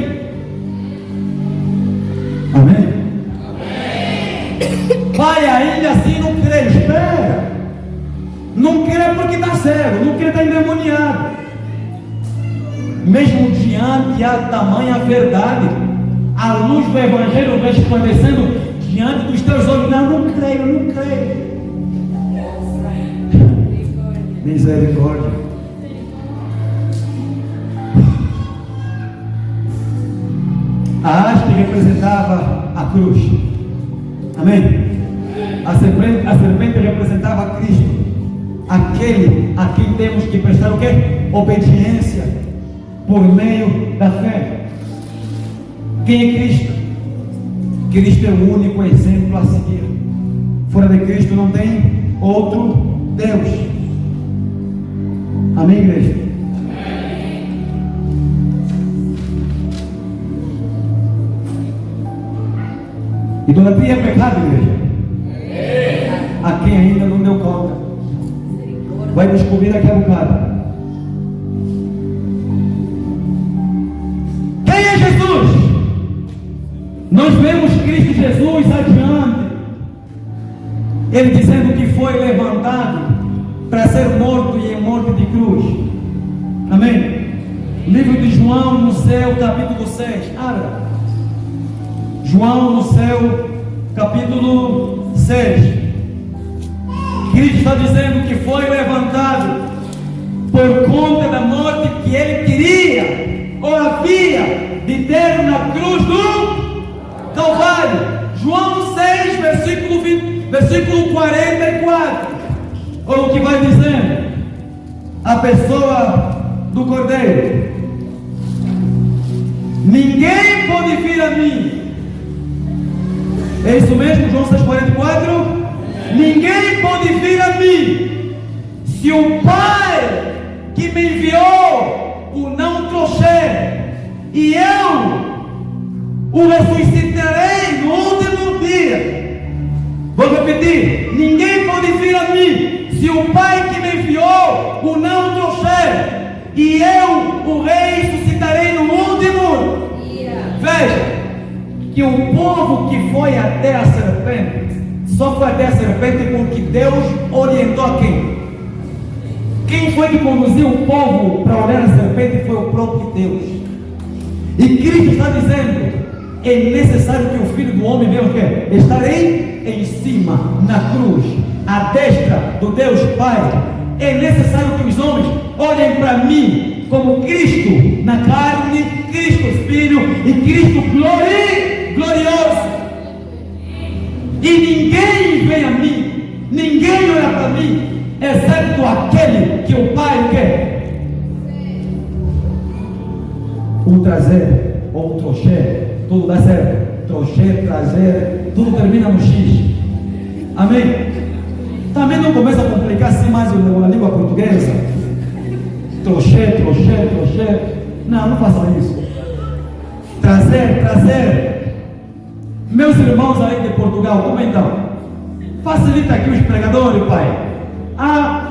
Amém? Vai ainda assim, não crê, espera. Não crê porque está cego, não crê está endemoniado. Mesmo diante da tamanha verdade, a luz do Evangelho resplandecendo diante dos teus olhos, não creio, não creio. Misericórdia. A haste representava a cruz. Amém? A serpente representava Cristo, aquele a quem temos que prestar o quê? Obediência por meio da fé. Quem é Cristo? Cristo é o único exemplo a seguir. Fora de Cristo não tem outro Deus. Amém, igreja? Idolatria é pecado, igreja? A quem ainda não deu conta, vai descobrir daqui a bocado. Quem é Jesus? Nós vemos Cristo Jesus adiante, Ele dizendo que foi levantado para ser morto e em morte de cruz. Amém? Livro de João no céu, capítulo 6. Abra. João no céu, capítulo 6. Cristo está dizendo que foi levantado por conta da morte que Ele queria ou havia de ter na cruz do Calvário. João 6, versículo 44. Olha o que vai dizendo a pessoa do Cordeiro: ninguém pode vir a mim. É isso mesmo, João 6,44? Ninguém pode vir a mim se o Pai que me enviou o não trouxer, e eu o ressuscitarei no último dia. Vou repetir: ninguém pode vir a mim se o Pai que me enviou o não trouxer, e eu o ressuscitarei no último dia. Veja que o povo que foi até a serpente só foi até a serpente porque Deus orientou a quem? Quem foi que conduziu o povo para olhar a serpente? Foi o próprio Deus. E Cristo está dizendo: é necessário que o Filho do Homem venha o quê? Estarei em cima, na cruz, à destra do Deus Pai. É necessário que os homens olhem para mim como Cristo na carne, Cristo Filho e Cristo glorioso. E ninguém vem a mim, ninguém olha para mim, exceto aquele que o Pai quer. O trazer ou o trouxer, tudo dá certo. Trouxer, trazer, tudo termina no X. Amém? Também não começa a complicar assim mais a língua portuguesa. Trouxer. Não façam isso. Trazer. Meus irmãos aí de Portugal, como então? Facilita aqui os pregadores, pai.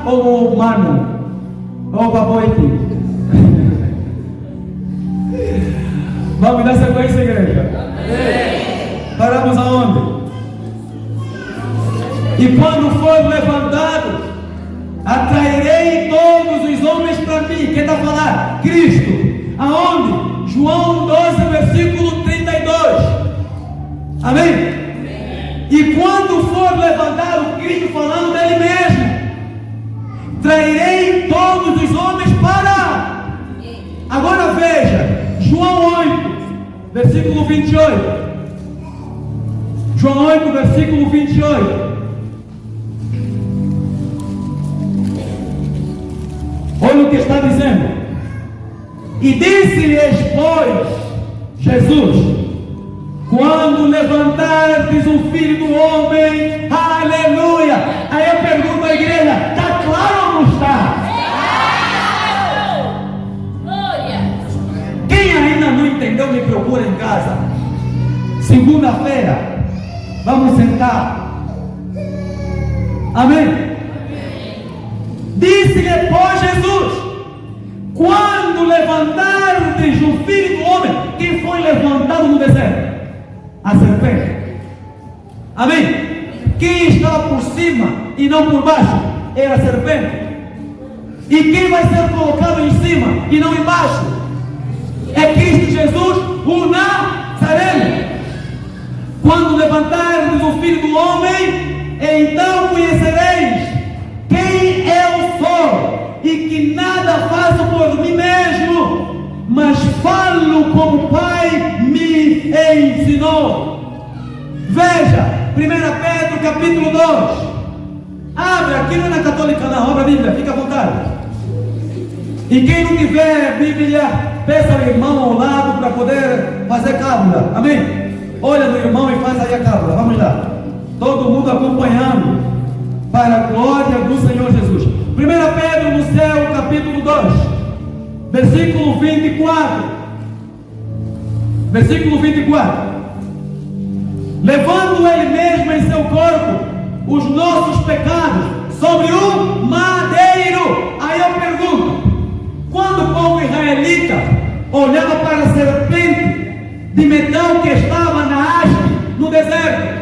O mano, o baboite. Vamos dar sequência, igreja? Paramos aonde? E quando for levantado, atrairei todos os homens para mim. Quem está falando? Cristo. Aonde? João 12, versículo 32. Amém? E quando for levantado, Cristo falando dele mesmo, trairei todos os homens para. Agora veja, João 8, versículo 28. João 8, versículo 28. Olha o que está dizendo. E disse-lhes, pois, Jesus: quando levantardes o Filho do Homem, aleluia. Aí eu pergunto à igreja: está claro ou não está? Quem ainda não entendeu, me procura em casa. Segunda-feira, vamos sentar. Amém? Disse-lhe, pois, Jesus: quando levantardes o Filho do Homem. Quem foi levantado no deserto? A serpente. Amém? Quem estava por cima e não por baixo? Era a serpente. E quem vai ser colocado em cima e não embaixo? É Cristo Jesus, o Nazareno. Quando levantardes o Filho do Homem, então conhecereis quem eu sou, e que nada faço por mim mesmo, mas falo como o Pai me ensinou. Veja, 1 Pedro capítulo 2. Abre, aqui não é na Católica não, abre a Bíblia, fica à vontade. E quem não tiver Bíblia, peça ao irmão ao lado para poder fazer cábula. Amém? Olha no irmão e faz aí a cábula. Vamos lá. Todo mundo acompanhando para a glória do Senhor Jesus. 1 Pedro no céu, capítulo 2, versículo 24. Versículo 24. Levando Ele mesmo em seu corpo os nossos pecados sobre o madeiro. Aí eu pergunto, quando o povo israelita olhava para a serpente de metal que estava na haste no deserto,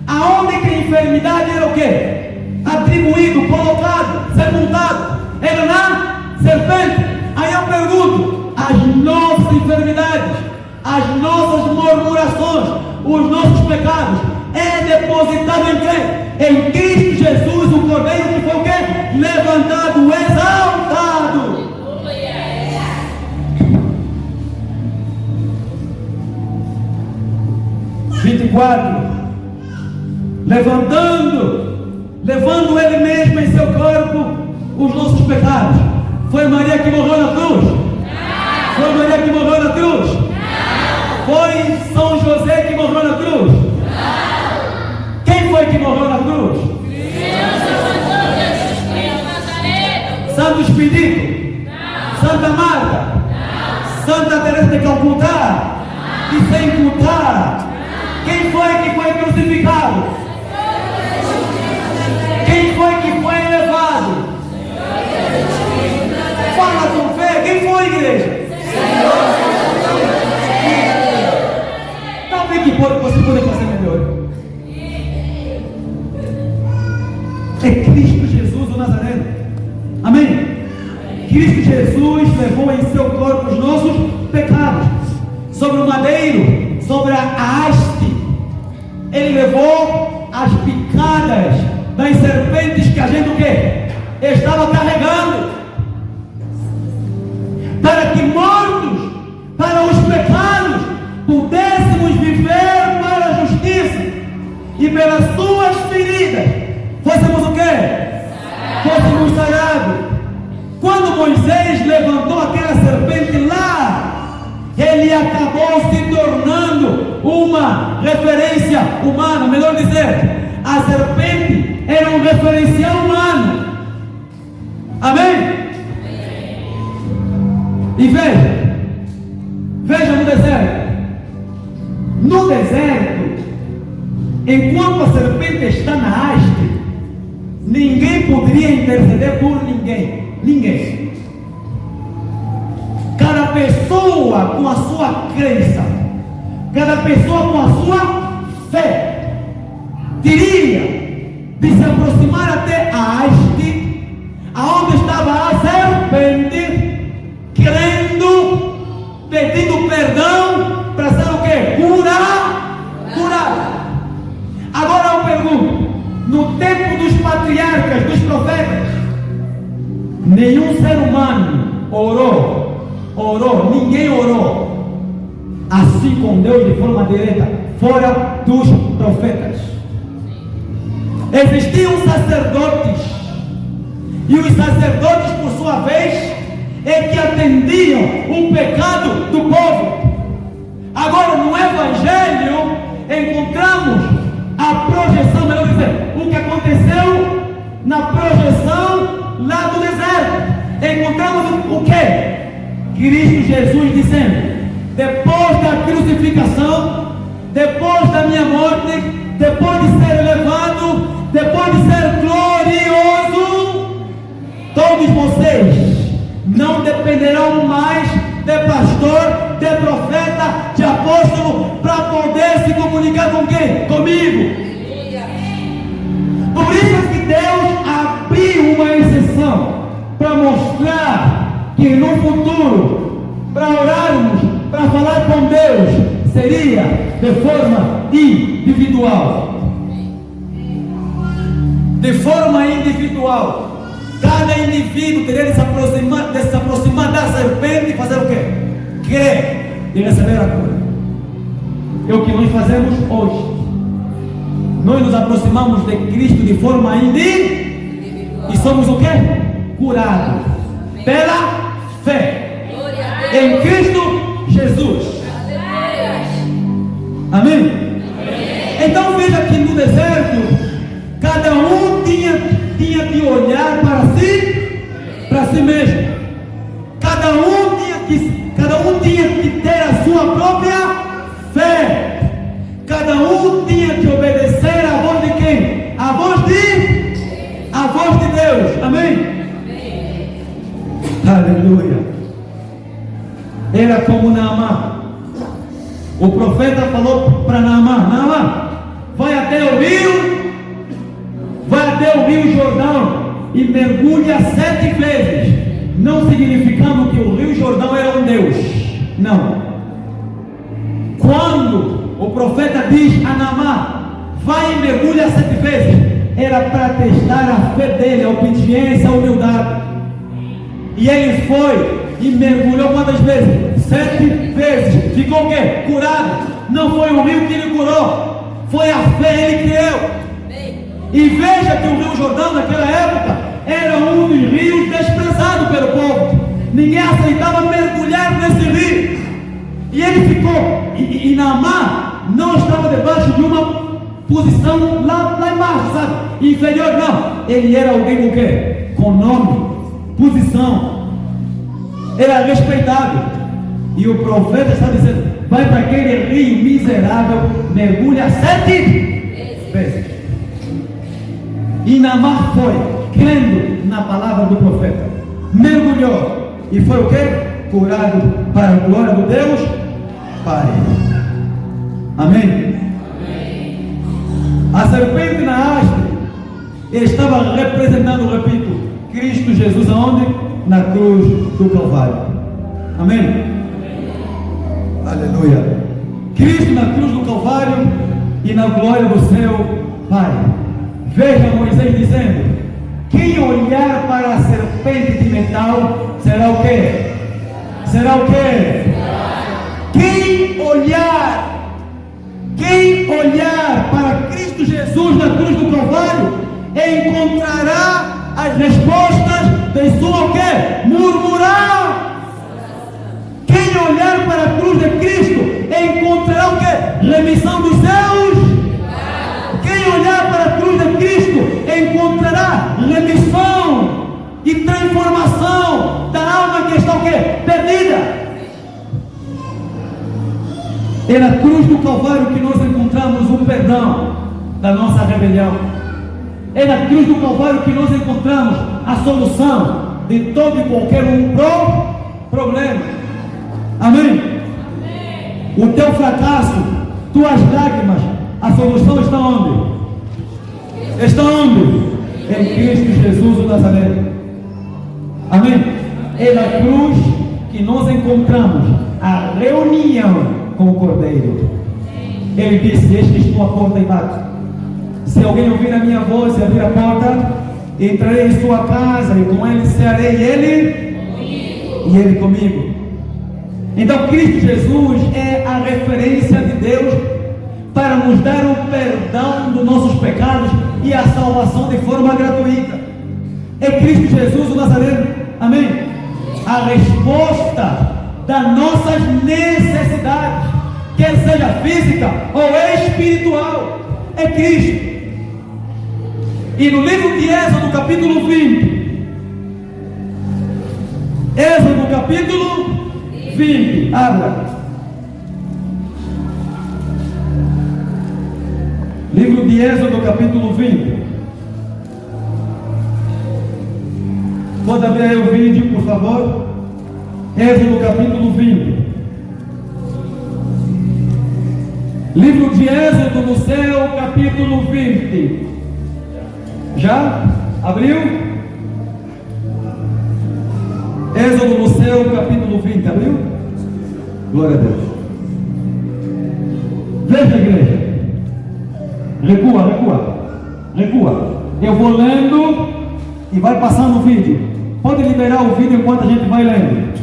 aonde que a enfermidade era o quê? Atribuído, colocado, sepultado, era na serpente. Aí eu pergunto, as nossas enfermidades, as nossas murmurações, os nossos pecados, é depositado em quem? Em Cristo Jesus, o Cordeiro que foi o quê? Levantado, exaltado. 24. Levando Ele mesmo em seu corpo os nossos pecados. Foi Maria que morreu na cruz? Não. Foi Maria que morreu na cruz? Não. Foi São José que morreu na cruz? Não. Quem foi que morreu na cruz? Santo Expedito? Não. Santa Marta? Não. Santa Teresa de Calcutá? Não. E sem Calcutá? Quem foi que foi crucificado? Quem foi que foi elevado? Fala com fé, quem foi, igreja? Talvez que você pode fazer melhor. É Cristo Jesus, o Nazareno. Amém? Cristo Jesus levou em seu corpo os nossos pecados. Sobre o madeiro, sobre a haste, Ele levou as picadas das serpentes que a gente o quê? Estava carregando, para que mortos para os pecados pudéssemos viver para a justiça, e pelas suas feridas fôssemos o quê? Fôssemos sarados. Quando Moisés levantou aquela serpente lá, ele acabou se tornando uma referência humana. Melhor dizer, a serpente era um referencial humano. Amém? E veja no deserto. No deserto, enquanto a serpente está na haste, ninguém poderia interceder por ninguém. Ninguém. Cada pessoa com a sua crença, cada pessoa com a sua fé, teria de se aproximar até a haste, aonde estava a serpente, crendo, pedindo perdão, para ser o quê? Curado. Agora eu pergunto, no tempo dos patriarcas, dos profetas, nenhum ser humano orou, ninguém orou assim com Deus de forma direta, fora dos profetas. Existiam sacerdotes, e os sacerdotes, por sua vez, é que atendiam o pecado do povo. Agora, no Evangelho, encontramos a projeção, melhor dizer, o que aconteceu na projeção lá do deserto. Encontramos o quê? Cristo Jesus dizendo: depois da crucificação, depois da minha morte, depois de ser elevado, depois de ser glorioso, todos vocês não dependerão mais de pastor, de profeta, de apóstolo, para poder se comunicar com quem? Comigo. Por isso que Deus abriu uma exceção, para mostrar que no futuro, para orarmos, para falar com Deus, seria de forma individual. De forma individual. Cada indivíduo teria de se aproximar da serpente e fazer o quê? Crer e receber a cura. É o que nós fazemos hoje. nós nos aproximamos de Cristo de forma individual. E somos o quê? Curados pela fé em Cristo Jesus. Amém? Então veja que no deserto cada um tinha que olhar para si mesmo. Cada um tinha que ter a sua própria fé. Cada um tinha que obedecer à voz de quem? A voz de Deus. Amém? Aleluia. Era como Naamã. O profeta falou para Naamã: Naamã, vai até o rio Jordão e mergulha 7 vezes. Não significando que o rio Jordão era um Deus. Não. Quando o profeta diz a Naamã: vai e mergulha 7 vezes, era para testar a fé dele, a obediência, a humildade. E ele foi e mergulhou quantas vezes? 7 vezes. Ficou o quê? Curado. Não foi o rio que ele curou, foi a fé, ele creu. E veja que o rio Jordão naquela época era um dos rios desprezados pelo povo. Ninguém aceitava mergulhar nesse rio. E ele ficou. E Naamã não estava debaixo de uma posição lá embaixo, sabe? Inferior, não. Ele era alguém com o quê? Com nome, posição. Era respeitado. E o profeta está dizendo: vai para aquele rio miserável, mergulha 7 vezes. E Naamã foi, crendo na palavra do profeta, mergulhou e foi o quê? Curado para a glória do Deus Pai. Amém? A serpente na haste estava representando, repito, Cristo Jesus aonde? Na cruz do Calvário. Amém? Aleluia. Cristo na cruz do Calvário e na glória do seu Pai. Veja Moisés dizendo: quem olhar para a serpente de metal será o quê? Será o quê? Quem olhar para Cristo Jesus na cruz do Calvário encontrará as respostas de sua o quê? Murmurar. Quem olhar para a cruz de Cristo encontrará o quê? Remissão dos seus. Quem olhar para a cruz de Cristo encontrará remissão e transformação da alma que está o quê? Perdida. É na cruz do Calvário que nós encontramos o perdão da nossa rebelião. É na cruz do Calvário que nós encontramos a solução de todo e qualquer problema. Amém? O teu fracasso, tuas lágrimas, a solução está onde? Está onde? Em Cristo Jesus o Nazareno. Amém? É na cruz que nós encontramos a reunião com o Cordeiro. Ele disse: eis que estou à porta e bato. Se alguém ouvir a minha voz e abrir a porta, entrarei em sua casa e com ele cearei, e ele comigo. Então Cristo Jesus é a referência de Deus para nos dar o perdão dos nossos pecados e a salvação de forma gratuita. É Cristo Jesus o Nazareno. Amém? A resposta das nossas necessidades, quer seja física ou espiritual, é Cristo. E no livro de Êxodo, capítulo 20, Êxodo, capítulo 20, abra. Livro de Êxodo, capítulo 20. Pode abrir aí o vídeo, por favor. Êxodo, capítulo 20. Livro de Êxodo no céu, capítulo 20. Já? Abriu? Êxodo no céu, capítulo 20. Abriu? Glória a Deus. Veja, igreja. Recua. Eu vou lendo e vai passando o vídeo. Pode liberar o vídeo enquanto a gente vai lendo.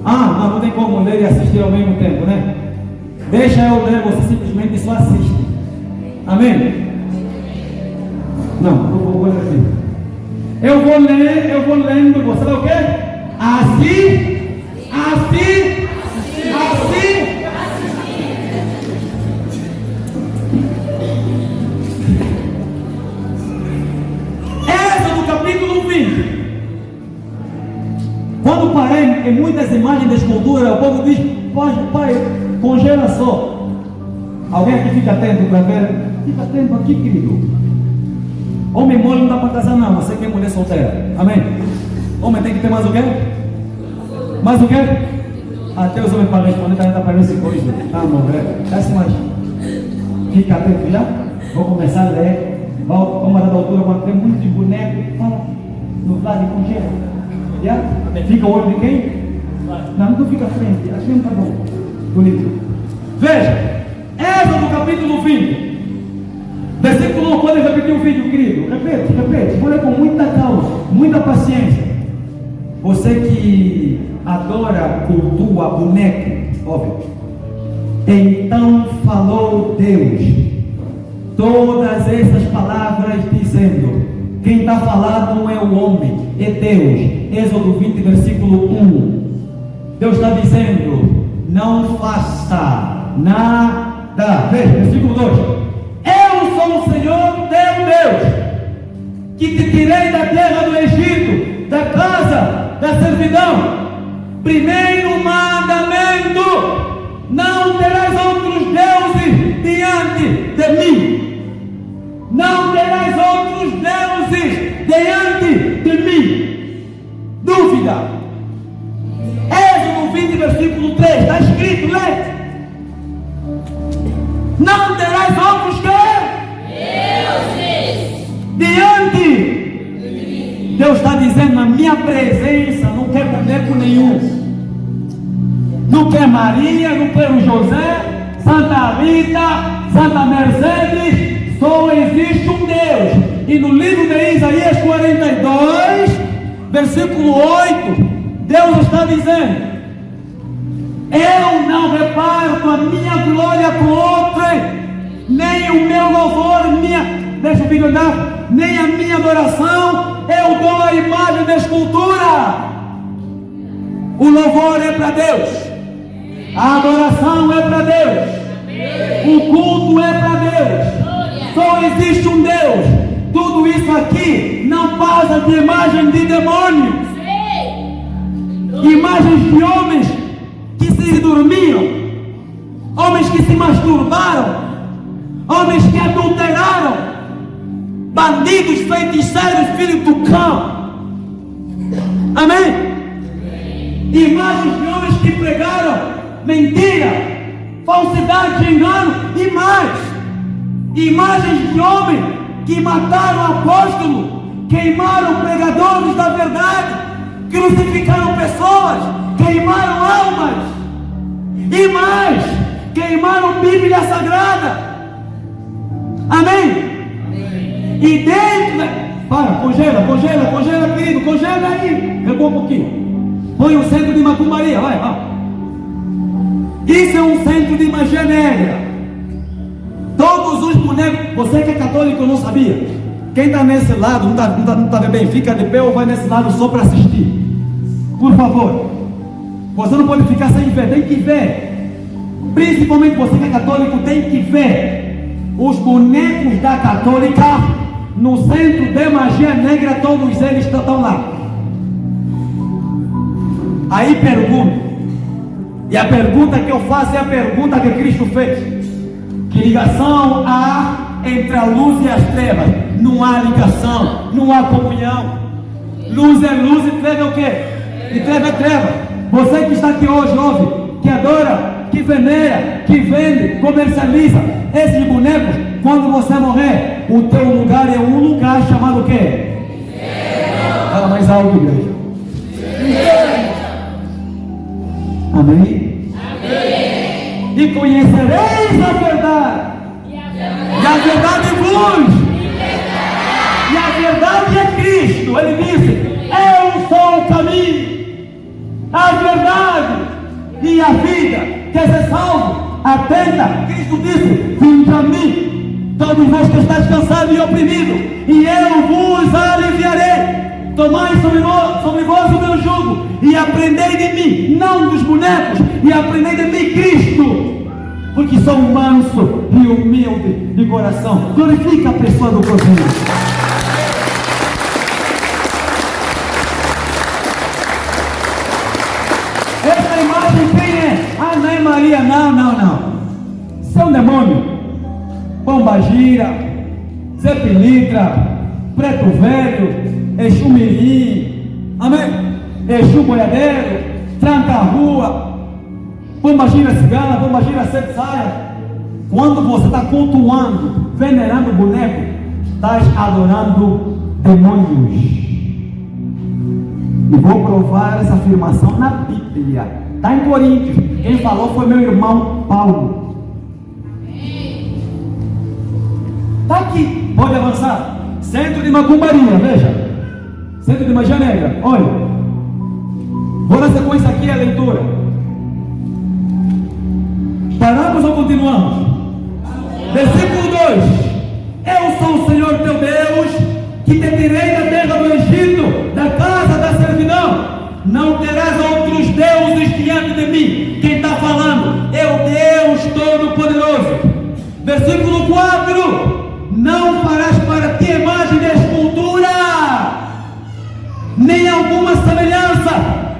Não tem como ler e assistir ao mesmo tempo, né? Deixa eu ler, você simplesmente só assiste. Amém? Não, eu vou ler aqui. Eu vou lendo, você vai o quê? Assim. Êxodo capítulo 20. Quando parei em muitas imagens de escultura, o povo diz: pai, congela só. Alguém aqui fica atento para ver? Fica atento aqui, querido. Homem mole não dá para casar, não. Você que é mulher solteira. Amém? Homem tem que ter mais o quê? Mais o quê? Até os homens para responder, ainda parece coisa. Tá, mulher. Desce mais. Fica atento já. Vou começar a ler. Vamos dar altura quando tem muito de boneco. Fala. No lado e congela. Já? Fica o olho de quem? Não fica à frente. Acho que não tá bom. Bonito. Veja. Êxodo capítulo 20. Versículo 1. Pode repetir o vídeo, querido? Repete. Vou ler com muita calma, muita paciência. Você que adora, cultua boneco, óbvio. Então falou Deus todas essas palavras dizendo. Quem está falando não é o homem, é Deus. Êxodo 20, versículo 1. Deus está dizendo: não faça nada. Veja, versículo 2. Eu sou o Senhor teu Deus, que te tirei da terra do Egito, da casa da servidão. Primeiro mandamento: não terás outros deuses diante de mim. Não terás outros deuses diante de mim. Dúvida? Êxodo 20, versículo 3, está escrito, lê. Não terás outros deuses diante. Deus está dizendo: na minha presença não quer boneco nenhum. Não quer Maria, não quer o José, Santa Rita, Santa Mercedes. Só existe um Deus. E no livro de Isaías 42, versículo 8, Deus está dizendo: eu não reparto a minha glória com outra, nem o meu louvor, deixa o filho andar, nem a minha adoração eu dou a imagem da escultura. O louvor é para Deus, a adoração é para Deus, o culto é para Deus. Só existe um Deus. Tudo isso aqui não passa de imagem de demônios, imagens de homens que se dormiam, homens que se masturbaram, homens que adulteraram, bandidos, feiticeiros, filhos do cão. Amém? Imagens de homens que pregaram mentira, falsidade, engano e mais. Imagens de homens que mataram apóstolos, queimaram pregadores da verdade, crucificaram pessoas, queimaram almas e mais, queimaram Bíblia Sagrada. Amém? E dentro, congela, querido, congela aí, pegou um pouquinho, põe o centro de macumbaria, vai. Isso é um centro de magia negra. Todos os bonecos, você que é católico não sabia. Quem está nesse lado, não está bem, fica de pé ou vai nesse lado só para assistir. Por favor. Você não pode ficar sem ver, tem que ver. Principalmente você que é católico, tem que ver. Os bonecos da católica, no centro de magia negra, todos eles estão lá. Aí pergunto, e a pergunta que eu faço é a pergunta que Cristo fez. Que ligação há entre a luz e as trevas? Não há ligação, não há comunhão. Luz é luz e treva é o quê? E treva é treva. Você que está aqui hoje, ouve, que adora, que venera, que vende, comercializa esses bonecos, quando você morrer, o teu lugar é um lugar chamado o quê? Fala mais alto, igreja. Amém? E conhecereis a verdade, e a verdade vos, e a verdade é Cristo. Ele disse: eu sou o caminho, a verdade e a vida. Quer ser salvo? Atenta, Cristo disse: vinde a mim. todos vós que estáis cansados e oprimidos, e eu vos aliviarei. Tomai sobre vós o meu jugo, e aprendei de mim, não dos bonecos, e aprendei de mim Cristo, porque sou manso e humilde de coração. Glorifica a pessoa do Cordeiro. Essa imagem quem é? Ah, não é Maria, não. Isso é um demônio. Pombagira, Zé Pilitra, Preto Velho, Exu Mirim, amém? Exu Boiadeiro, Tranca a Rua, Pombagira Cigana, Pombagira Sete Saia. Quando você está cultuando, venerando boneco, estás adorando demônios. E vou provar essa afirmação na Bíblia. Está em Coríntios. Quem falou foi meu irmão Paulo. Está aqui. Pode avançar. Centro de Macumbaria, veja. Centro de Magia Negra, olha. Vou na sequência aqui a leitura. Paramos ou continuamos? Versículo 2. Eu sou o Senhor teu Deus, que te tirei da terra do Egito, da casa da servidão. Não terás outros deuses diante de mim. Quem está falando? É o Deus Todo-Poderoso. Versículo 4. Não farás para ti imagem de escultura, nem alguma semelhança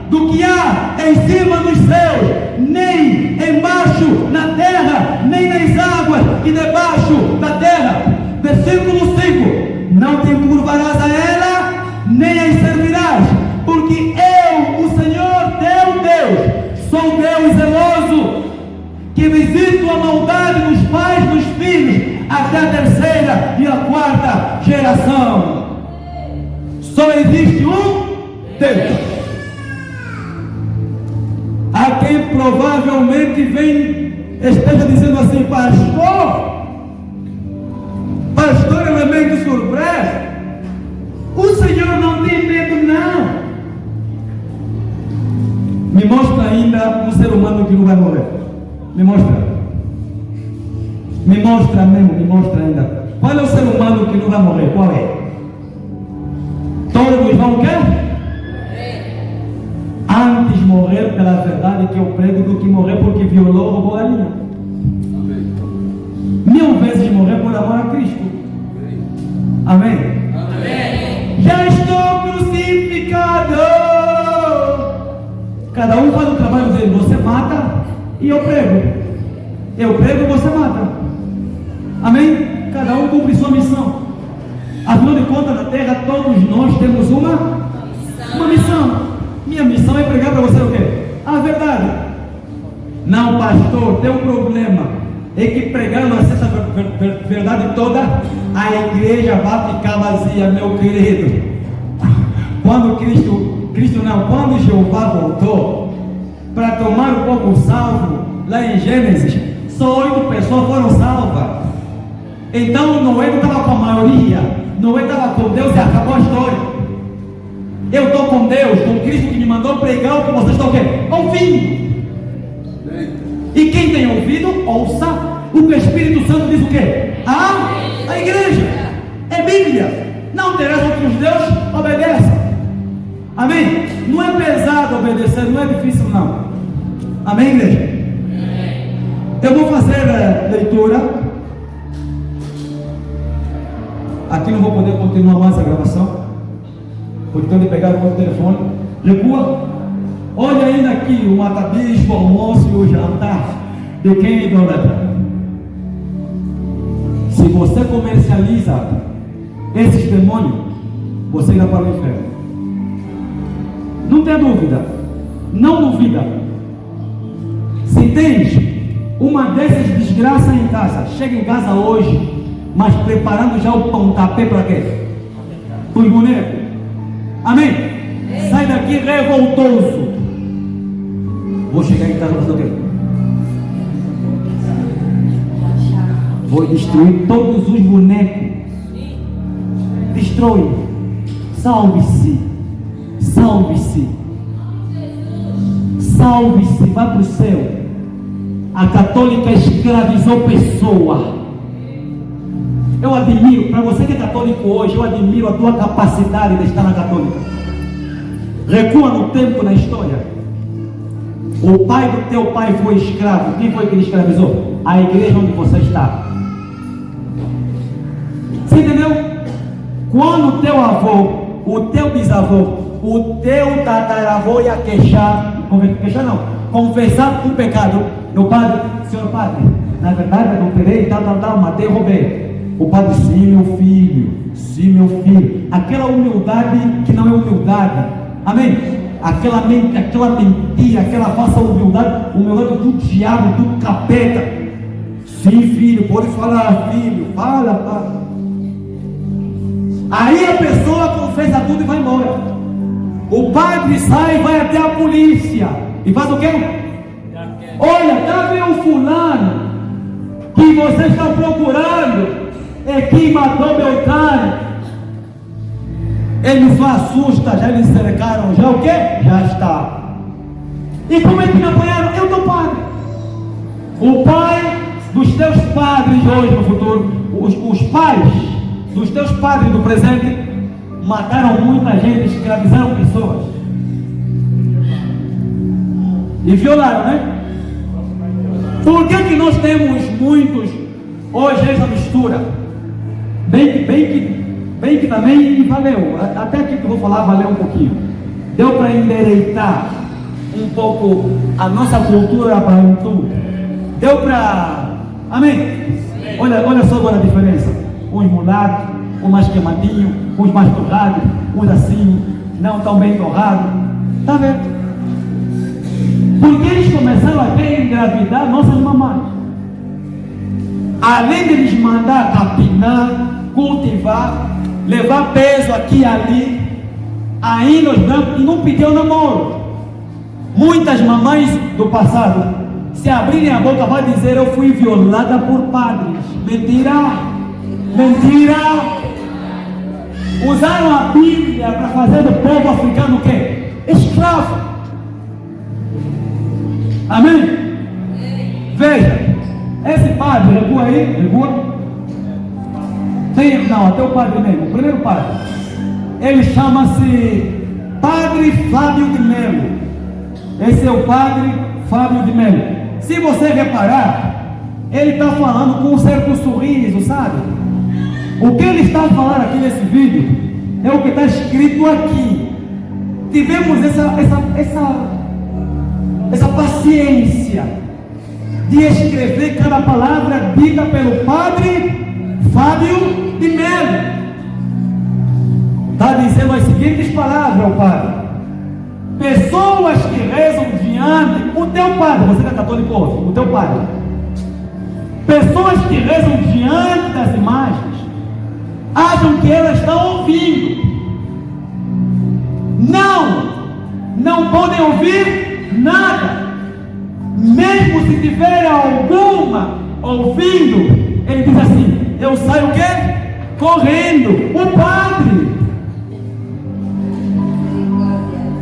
do que há em cima dos céus, nem embaixo na terra, nem nas águas e debaixo da terra. Versículo 5. Não te curvarás a ela, nem as servirás, porque eu, o Senhor teu Deus, sou Deus zeloso, que visito a maldade dos pais dos filhos até a terceira e a quarta geração. Só existe um Deus. A quem provavelmente esteja dizendo assim: pastor, elemento surpresa. O Senhor não tem medo, não. Me mostra ainda um ser humano que não vai morrer. Me mostra ainda. Qual é o ser humano que não vai morrer? Qual é? Todos vão o quê? Antes morrer pela verdade que eu prego do que morrer porque violou ou roubou a linha. 1000 vezes morrer por amor a Cristo. Amém? Já estou crucificado. Cada um faz o trabalho dele. Você mata e eu prego. Eu prego, você mata. Amém? Cada um cumpre sua missão. Afinal de contas, na terra todos nós temos uma missão. Minha missão é pregar para você o quê? A verdade. Não, pastor, teu problema é que pregando essa verdade toda, a igreja vai ficar vazia, meu querido. Quando quando Jeová voltou para tomar o povo salvo, lá em Gênesis, só 8 pessoas foram salvas. Então Noé não estava com a maioria, Noé estava com Deus e acabou a história. Eu estou com Deus, com Cristo que me mandou pregar o que vocês estão o quê? Ouvindo. E quem tem ouvido, ouça o que o Espírito Santo diz o quê? A igreja. É Bíblia. Não terás outros deuses, obedeça. Amém? Não é pesado obedecer, não é difícil não. Amém, igreja? Eu vou fazer leitura. Aqui não vou poder continuar mais a gravação, porque tenho de pegar o meu telefone. Recua. Olha ainda aqui o mata-bicho, o almoço e o jantar de quem é idólatra. Se você comercializa esses demônios, você irá para o inferno. Não tenha dúvida. Não duvida. Se tens uma dessas desgraças em casa, chega em casa hoje, mas preparando já o pontapé para quê? Para os bonecos. Amém? Sai daqui revoltoso. Vou chegar em casa e fazer o quê? Vou destruir todos os bonecos. Destrói. Salve-se. Salve-se. Salve-se. Vá para o céu. A católica escravizou pessoa. Eu admiro, para você que é católico hoje, eu admiro a tua capacidade de estar na católica. Recua no tempo na história. O pai do teu pai foi escravo. Quem foi que ele escravizou? A igreja onde você está. Você entendeu? Quando o teu avô, o teu bisavô, o teu tataravô ia confessar um pecado no padre, senhor padre, na verdade eu adulterei, matei, roubei. O padre, sim meu filho, aquela humildade que não é humildade, amém? Aquela mentira, aquela falsa humildade do diabo, do capeta. Sim filho, pode falar filho, fala. Aí a pessoa confessa tudo e vai embora. O padre sai e vai até a polícia e faz o quê? Olha, tá vendo o fulano que você está procurando? É que matou Beltrano. Ele só assusta, já eles cercaram, já o quê? Já está. E como é que me apanharam? Eu tô padre. O pai dos teus padres hoje no futuro, os pais dos teus padres do presente, mataram muita gente, escravizaram pessoas. E violaram, né? Por que nós temos muitos hoje essa mistura? Bem que também valeu, até aqui que eu vou falar valeu um pouquinho. Deu para endereitar um pouco a nossa cultura bantu. Deu para, amém? Olha só agora a diferença. Uns mulatos, uns mais queimadinhos, uns mais torrados, uns assim, não tão bem torrados. Está vendo? Porque eles começaram a querer engravidar nossas mamães. Além de eles mandar capinar, cultivar, levar peso aqui e ali, ainda os brancos não pediam namoro. Muitas mamães do passado, se abrirem a boca, vai dizer: eu fui violada por padres. Mentira! Usaram a Bíblia para fazer do povo africano o quê? Escravo. Amém? Veja, esse padre, recua aí, não, até o padre mesmo, o primeiro padre, ele chama-se Padre Fábio de Melo. Esse é o Padre Fábio de Melo. Se você reparar, ele está falando com um certo sorriso, sabe? O que ele está falando aqui nesse vídeo é o que está escrito aqui. Tivemos essa paciência de escrever cada palavra dita pelo Padre Fábio de Melo. Está dizendo as seguintes palavras, o Padre: pessoas que rezam diante, o teu padre, você que é católico, ouve, o teu padre, pessoas que rezam diante das imagens, acham que elas estão ouvindo. Não podem ouvir nada. Mesmo se tiver alguma ouvindo, ele diz assim: eu saio o quê? Correndo. O padre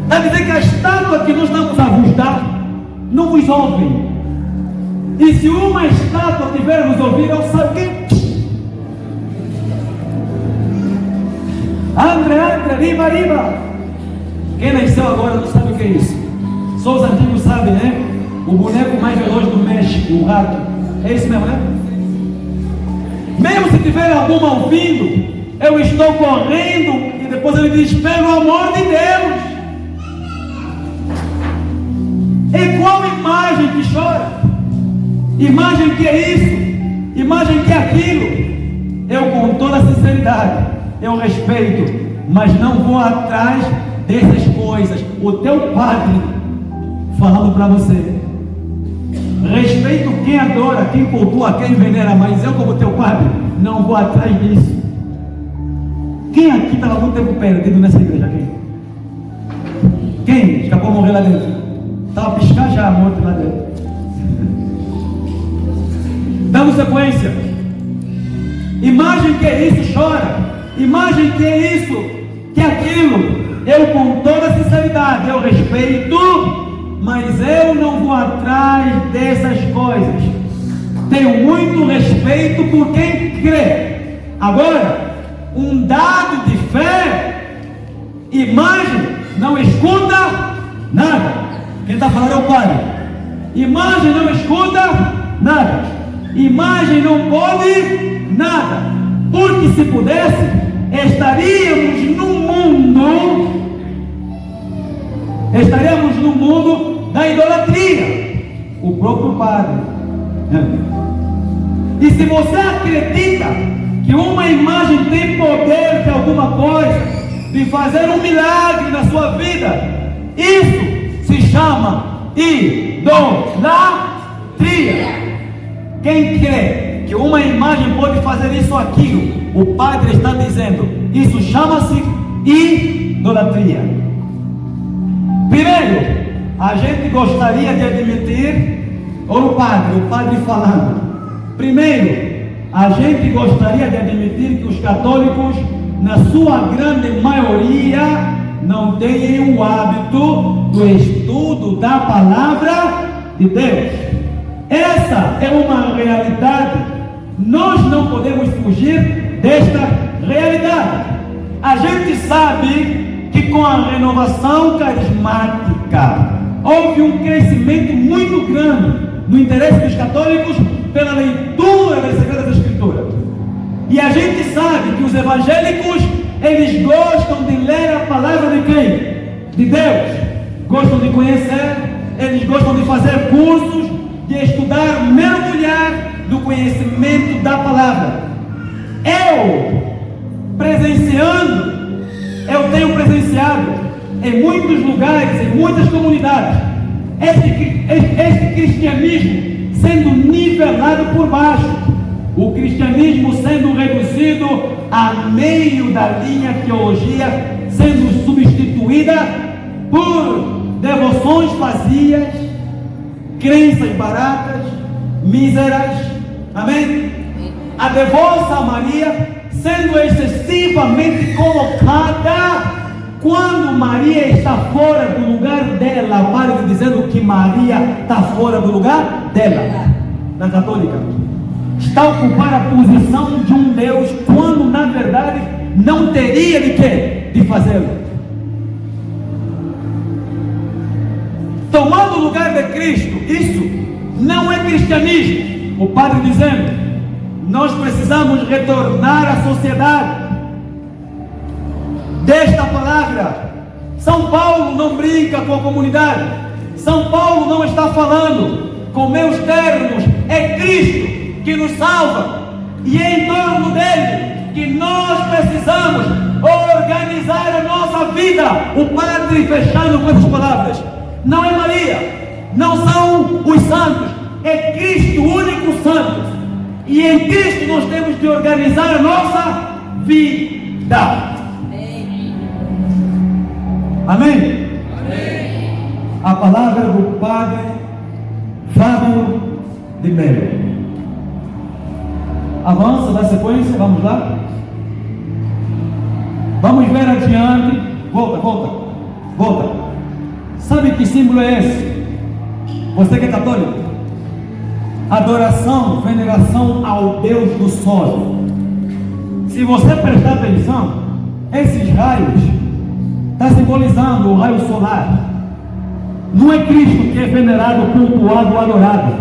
está dizendo que a estátua que nós estamos a vos dar não vos ouve. E se uma estátua tiver a nos ouvir, eu saio o quê? Andre, riba. Quem nasceu agora não sabe o que é isso. Só os antigos sabem, né? O boneco mais veloz do México, o rato. É isso mesmo, né? Mesmo se tiver alguma ouvindo, eu estou correndo. E depois ele diz: pelo amor de Deus. E qual imagem que chora? Imagem que é isso? Imagem que é aquilo? Eu, com toda sinceridade, eu respeito, mas não vou atrás dessas coisas. O teu padre falando para você: respeito quem adora, quem cultua, quem venera, mas eu, como teu padre, não vou atrás disso. Quem aqui estava muito tempo perdido nessa igreja? Quem escapou a morrer lá dentro? Estava a piscar já a morte lá dentro. Dando sequência. Imagem que é isso, chora. Imagem que é isso, que é aquilo. Eu, com toda sinceridade, eu respeito, mas eu não vou atrás dessas coisas. Tenho muito respeito por quem crê. Agora, um dado de fé, imagem não escuta nada. Quem está falando é o Pai. Imagem não escuta nada. Imagem não pode nada. Porque se pudesse, estaríamos no mundo da idolatria. O próprio Padre. E se você acredita que uma imagem tem poder de alguma coisa, de fazer um milagre na sua vida, isso se chama idolatria. Quem crê que uma imagem pode fazer isso ou aquilo, o Padre está dizendo, isso chama-se idolatria. Primeiro, a gente gostaria de admitir, ou o Padre falando, primeiro, a gente gostaria de admitir que os católicos, na sua grande maioria, não têm o hábito do estudo da palavra de Deus. Essa é uma realidade. Nós não podemos fugir desta realidade. A gente sabe que com a renovação carismática houve um crescimento muito grande no interesse dos católicos pela leitura das Sagradas Escrituras. E a gente sabe que os evangélicos, eles gostam de ler a palavra de quem? De Deus. Gostam de conhecer, eles gostam de fazer cursos, de estudar, mergulhar no conhecimento da palavra. Eu tenho presenciado em muitos lugares, em muitas comunidades, este cristianismo sendo nivelado por baixo, o cristianismo sendo reduzido a meio da linha teologia, sendo substituída por devoções vazias, crenças baratas, míseras, amém? A devoção a Maria sendo excessivamente colocada quando Maria está fora do lugar dela. Pare dizendo que Maria está fora do lugar dela. Na católica, está a ocupar a posição de um Deus, quando na verdade não teria de quê? De fazê-lo. Tomando o lugar de Cristo, isso não é cristianismo. O Padre dizendo, nós precisamos retornar à sociedade desta palavra. São Paulo não brinca com a comunidade. São Paulo não está falando com meus termos. É Cristo que nos salva, e é em torno dele que nós precisamos organizar a nossa vida. O Padre fechando com essas palavras, não é Maria, não são os santos, é Cristo, o único santo, e em Cristo nós temos de organizar a nossa vida. Amém? Amém. A palavra do Padre Fábio de Melo. Avança, dá sequência, vamos lá. Vamos ver adiante. Volta. Sabe que símbolo é esse? Você que é católico. Adoração, veneração ao Deus do Sol. Se você prestar atenção, esses raios está simbolizando o raio solar. Não é Cristo que é venerado, cultuado, adorado.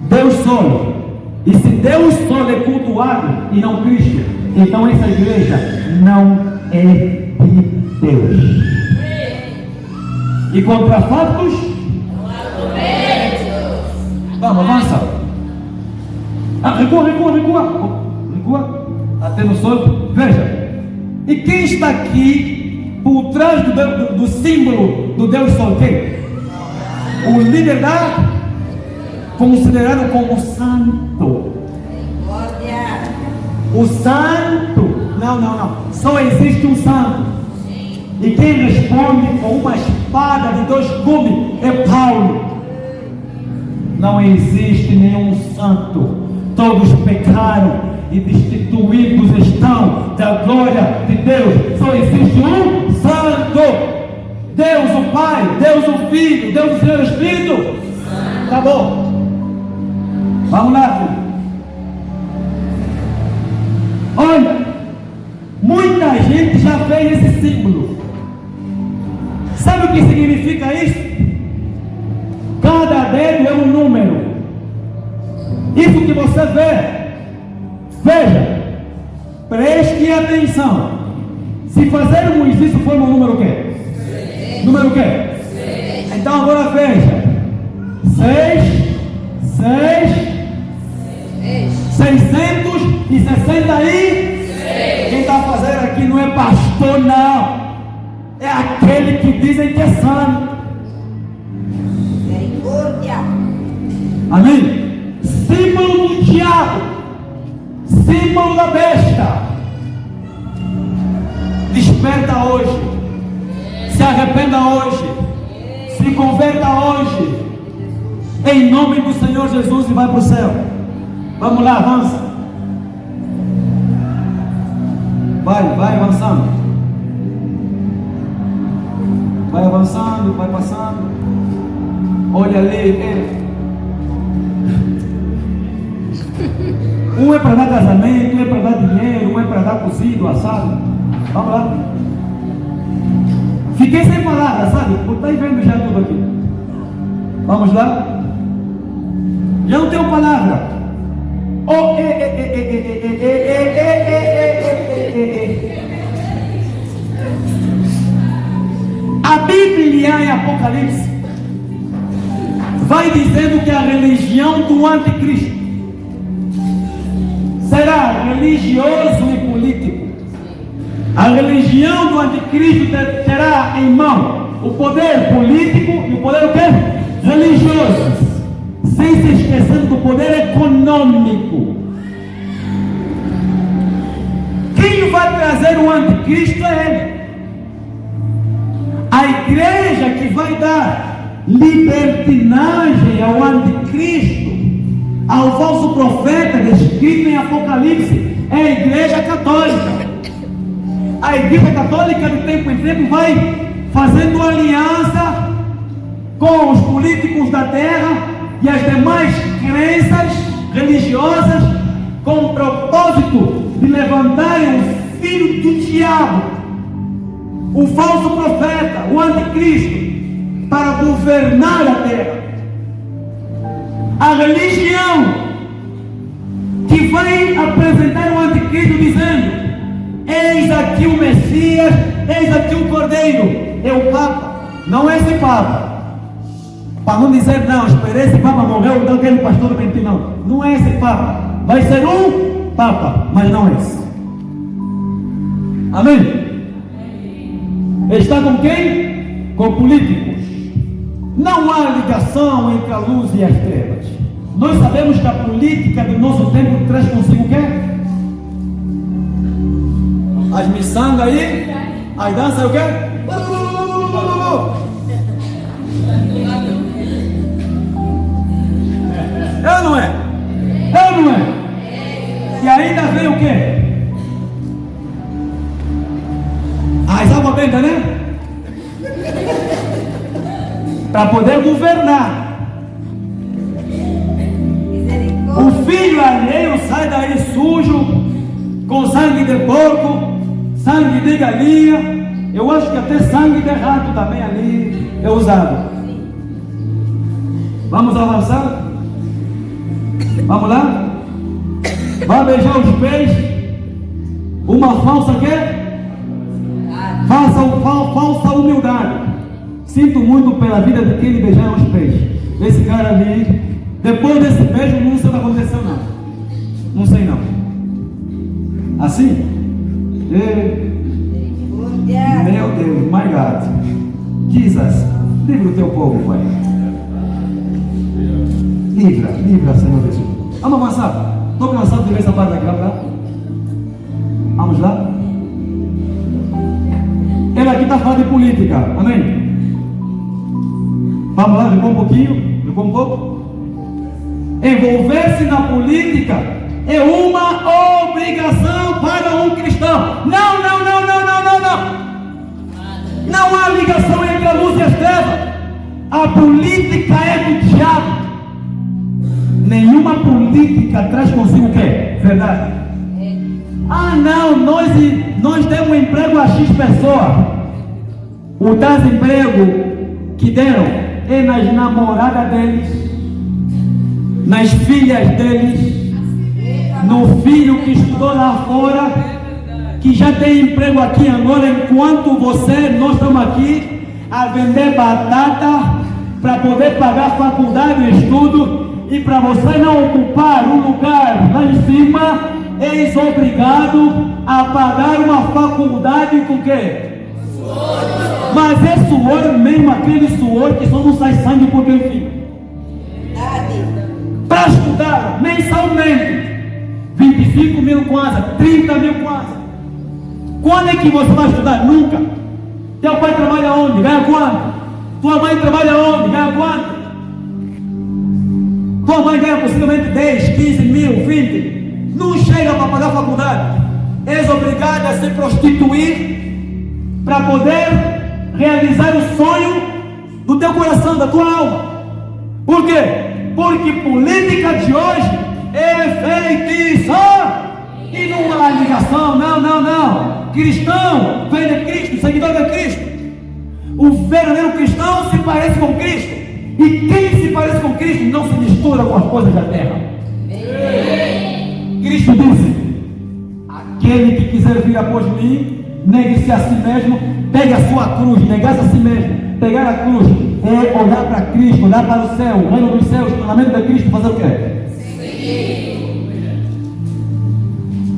Deus Sol. E se Deus Sol é cultuado e não Cristo, então essa igreja não é de Deus. E contra fatos? Vamos, avança. Recua. Até no sol. Veja. E quem está aqui por trás do símbolo do Deus Sol? Quem? O líder da, considerado como santo. O santo. Não. Só existe um santo. E quem responde com uma espada de 2 gumes é Paulo. Não existe nenhum santo. Todos pecaram e destituídos estão da glória de Deus. Só existe um santo. Deus o Pai, Deus o Filho, Deus o Senhor Espírito. Acabou. Vamos lá, filho. Veja, preste atenção. Se fazermos isso, forma o número o quê? Número o quê? Então agora veja. 666. Quem está fazendo aqui não é pastor, não. É aquele que dizem que é santo. Amém? Símbolo do diabo, símbolo da besta. Desperta hoje, se arrependa hoje, se converta hoje, em nome do Senhor Jesus, e vai para o céu. Vamos lá, avança. Vai avançando. Vai avançando, vai passando. Olha ali, um é para dar casamento, um é para dar dinheiro, um é para dar cozido, assado. Vamos lá. Fiquei sem palavras, sabe? Porque está vendo já tudo aqui. Vamos lá. Já não tenho palavra. A Bíblia em Apocalipse vai dizendo que a religião do anticristo será religioso e político. A religião do anticristo terá em mão o poder político e o poder o quê? Religioso, sem se esquecer do poder econômico. Quem vai trazer o anticristo é ele. A igreja que vai dar libertinagem ao anticristo, ao falso profeta descrito em Apocalipse, é a igreja católica. A igreja católica de tempo em tempo vai fazendo aliança com os políticos da terra e as demais crenças religiosas com o propósito de levantarem o filho do diabo, o falso profeta, o anticristo, para governar a terra. A religião que vai apresentar o anticristo dizendo: eis aqui o Messias, eis aqui o Cordeiro. É o Papa, não é esse Papa. Para não dizer, não, esperei esse Papa morreu, então aquele pastor mentiu, não. Não é esse Papa. Vai ser um Papa, mas não esse. Amém? Está com quem? Com políticos. Não há ligação entre a luz e as trevas. Nós sabemos que a política do nosso tempo traz consigo o quê? As miçangas aí, as danças o quê? É ou não é? É ou não é? E ainda vem o quê? As águas bentas, né? Para poder governar. O filho alheio sai daí sujo, com sangue de porco, sangue de galinha. Eu acho que até sangue de rato também ali é usado. Vamos avançar? Vamos lá? Vai beijar os pés. Uma falsa quê? Falsa humildade. Sinto muito pela vida de quem lhe beijaram os pés. Esse cara ali, depois desse beijo, não sei o que aconteceu, não. Não sei não. Assim? Meu Deus, my God. Jesus, livra o teu povo, Pai. Livra, Senhor Jesus. Vamos avançar. Estou cansado de ver essa parte aqui, lá. Vamos lá? Ele aqui está falando de política, amém? Vamos lá, recuar um pouquinho, recuar um pouco. Envolver-se na política é uma obrigação para um cristão. Não. Não há ligação entre a luz e as trevas. A política é do diabo. Nenhuma política traz consigo o quê? Verdade. Ah, não, nós demos emprego a X pessoa. O desemprego que deram é nas namoradas deles, nas filhas deles, no filho que estudou lá fora, que já tem emprego aqui agora, enquanto nós estamos aqui a vender batata para poder pagar a faculdade e estudo, e para você não ocupar um lugar lá em cima, és obrigado a pagar uma faculdade com o quê? Mas é suor mesmo, aquele suor que só não sai sangue porque enfim. Para estudar mensalmente 25 mil kwanza, 30 mil kwanza. Quando é que você vai estudar? Nunca. Teu pai trabalha onde? Ganha quanto? Tua mãe trabalha onde? Ganha quanto? Tua mãe ganha possivelmente 10, 15 mil, 20. Não chega para pagar a faculdade. És obrigado a se prostituir para poder realizar o sonho do teu coração, da tua alma. Por quê? Porque política de hoje é feitiço. E não há ligação, não. Cristão vem de Cristo, seguidor de Cristo. O verdadeiro cristão se parece com Cristo. E quem se parece com Cristo não se mistura com as coisas da terra. Cristo disse: aquele que quiser vir após mim, negue-se a si mesmo, pegue a sua cruz, negar-se a si mesmo. Pegar a cruz é olhar para Cristo, olhar para o céu, o reino dos céus, o mandamento de Cristo, fazer o quê?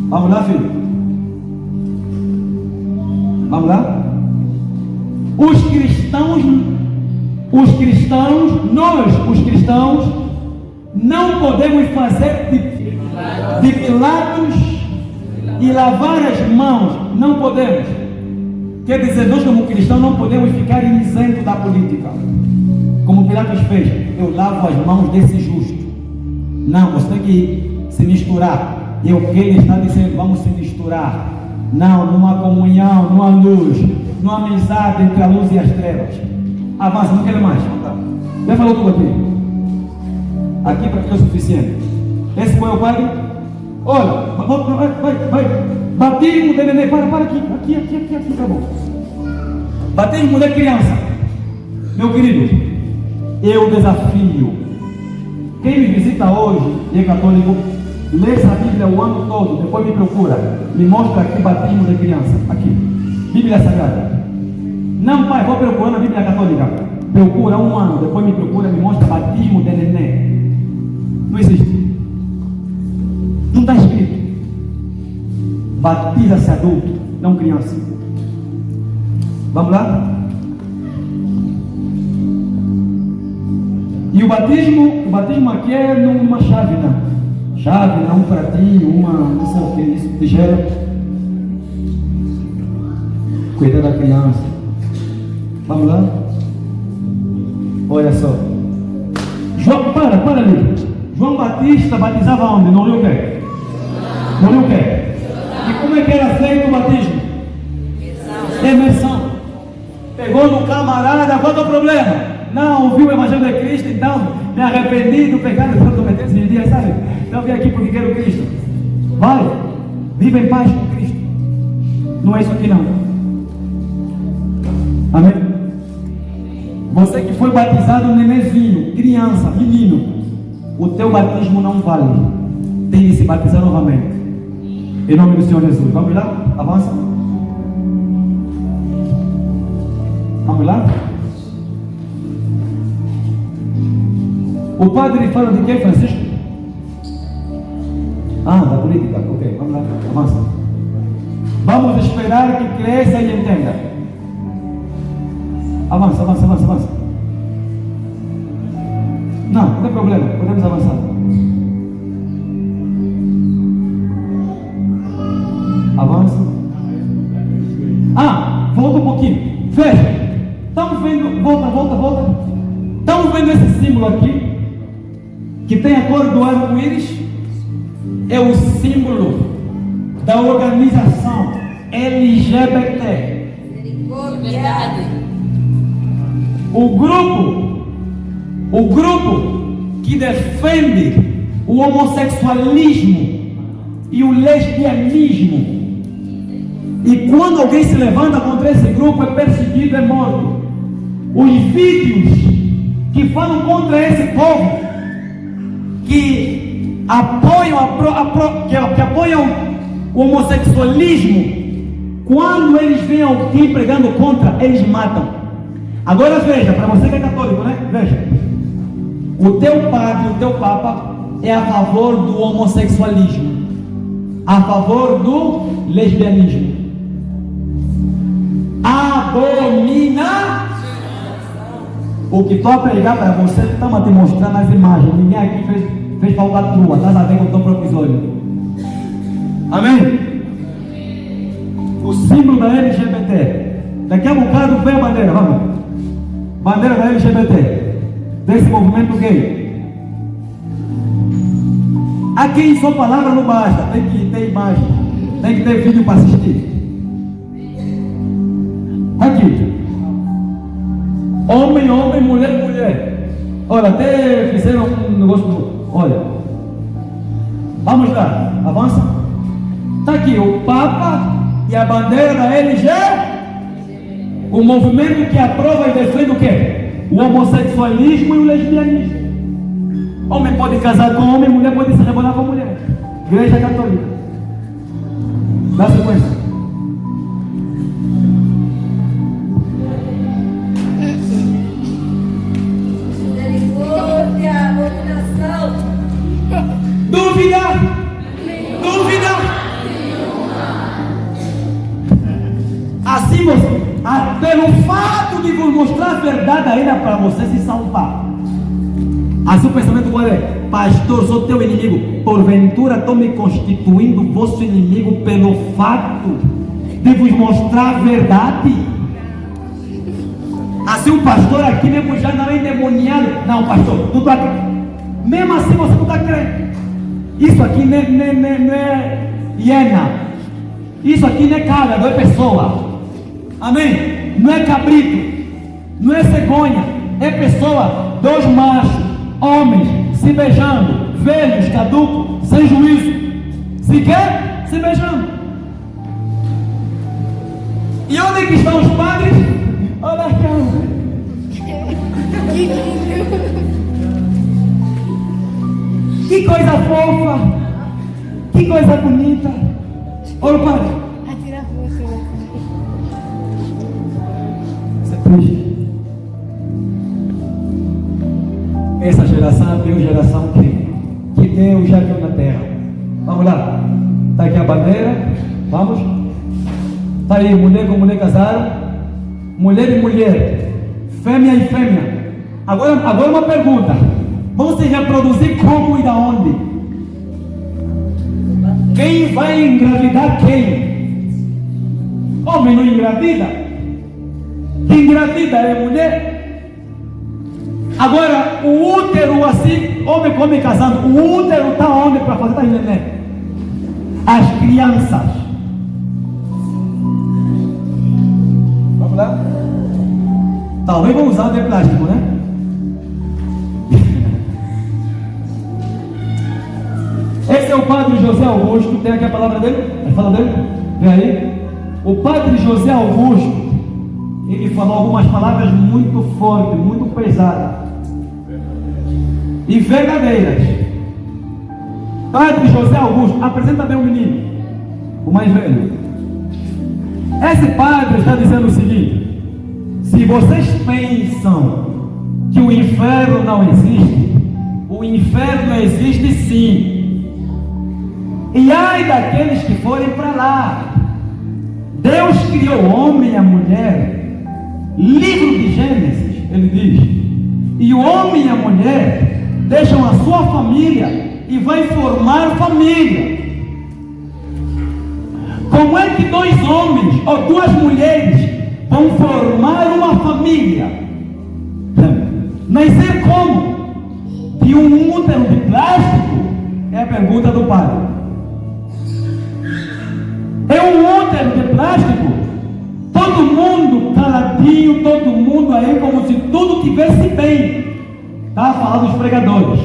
Vamos lá, filho? Vamos lá? Os cristãos, nós, os cristãos, não podemos fazer de Pilatos e lavar as mãos. Não podemos. Quer dizer, nós como cristãos não podemos ficar isentos da política. Como Pilatos fez, eu lavo as mãos desse justo. Não, você tem que se misturar. E o que ele está dizendo, vamos se misturar. Não, numa comunhão, numa luz, numa amizade entre a luz e as trevas. Avança, não quero mais. Já falou tudo aqui. Aqui para que é o suficiente. Esse foi o padre. Olha, vai. Batismo de neném, para aqui. Aqui, tá bom. Batismo de criança. Meu querido, eu desafio. Quem me visita hoje e é católico, lê essa Bíblia o ano todo, depois me procura, me mostra aqui batismo de criança, aqui, Bíblia Sagrada. Não, pai, vou procurar na Bíblia Católica. Procura um ano, depois me procura, me mostra batismo de neném. Não existe. Não está escrito. Batiza-se adulto, não criança. Vamos lá? E o batismo aqui é numa chave, não? Chave, um pratinho, não sei o que, isso, tigela. Cuida da criança. Vamos lá? Olha só. João, para ali. João Batista batizava onde? No Rio quê? No Rio quê? E como é que era feito o batismo? Imersão. Pegou no camarada, qual é o problema? Não ouviu o Evangelho de Cristo, então me arrependi do pecado que eu cometi esses dias, sabe? Então vim aqui porque quero Cristo. Vai, viva em paz com Cristo. Não é isso aqui não. Amém? Você que foi batizado um nenenzinho, criança, menino, o teu batismo não vale. Tem que se batizar novamente. Em nome do Senhor Jesus. Vamos lá? Avança. Vamos lá? O padre fala de quem, Francisco? Da política. Ok, vamos lá. Avança. Vamos esperar que cresça e entenda. Avança. Não tem problema. Podemos avançar. Avança. Volta um pouquinho. Veja. Estamos vendo. Volta. Estamos vendo esse símbolo aqui, que tem a cor do arco-íris. É o símbolo da organização LGBT. O grupo que defende o homossexualismo e o lesbianismo. E quando alguém se levanta contra esse grupo, é perseguido, é morto. Os vídeos que falam contra esse povo, que que apoiam o homossexualismo, quando eles veem alguém pregando contra, eles matam. Agora veja, para você que é católico, né? Veja, o teu padre, o teu papa é a favor do homossexualismo, a favor do lesbianismo. Abomina. O que estou a pregar para você, estamos a te mostrar nas imagens. Ninguém aqui fez falcatrua, está a ver com o teu próprio olho. Amém? O símbolo da LGBT. Daqui a bocado vem a bandeira, vamos. Bandeira da LGBT, desse movimento gay. Aqui só palavra não basta, tem que ter imagem, tem que ter vídeo para assistir. Aqui, homem, homem, mulher, mulher. Olha, até fizeram um negócio. Olha, vamos lá, avança. Está aqui o Papa e a bandeira da LG, o movimento que aprova e defende o quê? O homossexualismo e o lesbianismo. Homem pode casar com homem, mulher pode se rebolar com mulher. Igreja Católica. Dá sequência. Dúvida? Assim você, pelo fato de vos mostrar a verdade ainda para você se salvar. Assim o pensamento qual é? Pastor, sou teu inimigo. Porventura estou me constituindo vosso inimigo pelo fato de vos mostrar a verdade. Assim o pastor aqui mesmo já não é endemoniado. Não, pastor, tu está crendo. Mesmo assim você não está crendo. Isso aqui não é hiena. Isso aqui não é cabra, não é pessoa. Amém? Não é cabrito, não é cegonha, é pessoa, dois machos, homens, se beijando, velhos, caducos, sem juízo. Se quer, se beijando. E onde que estão os padres? Olha aqui. Que coisa fofa, que coisa bonita. Olha o padre. Essa geração é a pior geração que Deus já viu na terra. Vamos lá. Está aqui a bandeira. Vamos. Está aí, mulher com mulher casaram. Mulher e mulher. Fêmea e fêmea. Agora uma pergunta. Vão se reproduzir como e da onde? Quem vai engravidar quem? Homem não engravida? Quem engravida é mulher. Agora, o útero assim, homem com homem casando, o útero está onde para fazer? Está aí, neném. As crianças. Vamos lá? Talvez vão usar de plástico, né? Esse é o padre José Augusto. Tem aqui a palavra dele? A fala dele? Vem aí. O padre José Augusto, ele falou algumas palavras muito fortes, muito pesadas e verdadeiras. Padre José Augusto, apresenta bem o menino, o mais velho. Esse padre está dizendo o seguinte: se vocês pensam que o inferno não existe, o inferno existe sim. E ai daqueles que forem para lá. Deus criou o homem e a mulher. Livro de Gênesis, ele diz. E o homem e a mulher deixam a sua família e vai formar família. Como é que dois homens ou duas mulheres vão formar uma família? Nascer como? De um útero de plástico? É a pergunta do padre. É um útero de plástico? Todo mundo caladinho, todo mundo aí como se tudo tivesse bem. Está a falar dos pregadores.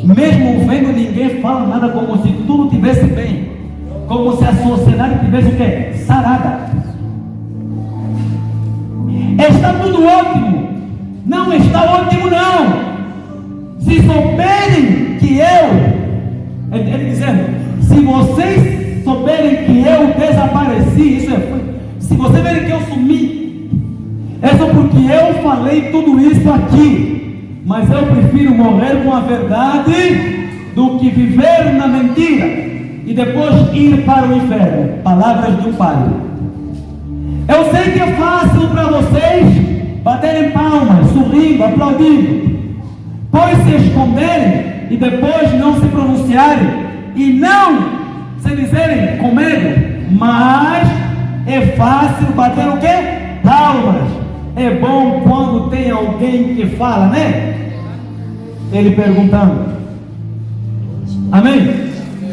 Mesmo vendo, ninguém fala nada, como se tudo tivesse bem. Como se a sociedade tivesse o quê? Sarada. Está tudo ótimo. Não está ótimo não. Se souberem que eu Ele dizendo: se vocês souberem que eu desapareci, se vocês verem que eu sumi, é só porque eu falei tudo isso aqui. Mas eu prefiro morrer com a verdade do que viver na mentira e depois ir para o inferno. Palavras de um padre. Eu sei que é fácil para vocês baterem palmas, sorrindo, aplaudindo, pois se esconderem e depois não se pronunciarem e não se dizerem com medo. Mas é fácil bater o quê? Palmas. É bom quando tem alguém que fala, né? Ele perguntando. Amém?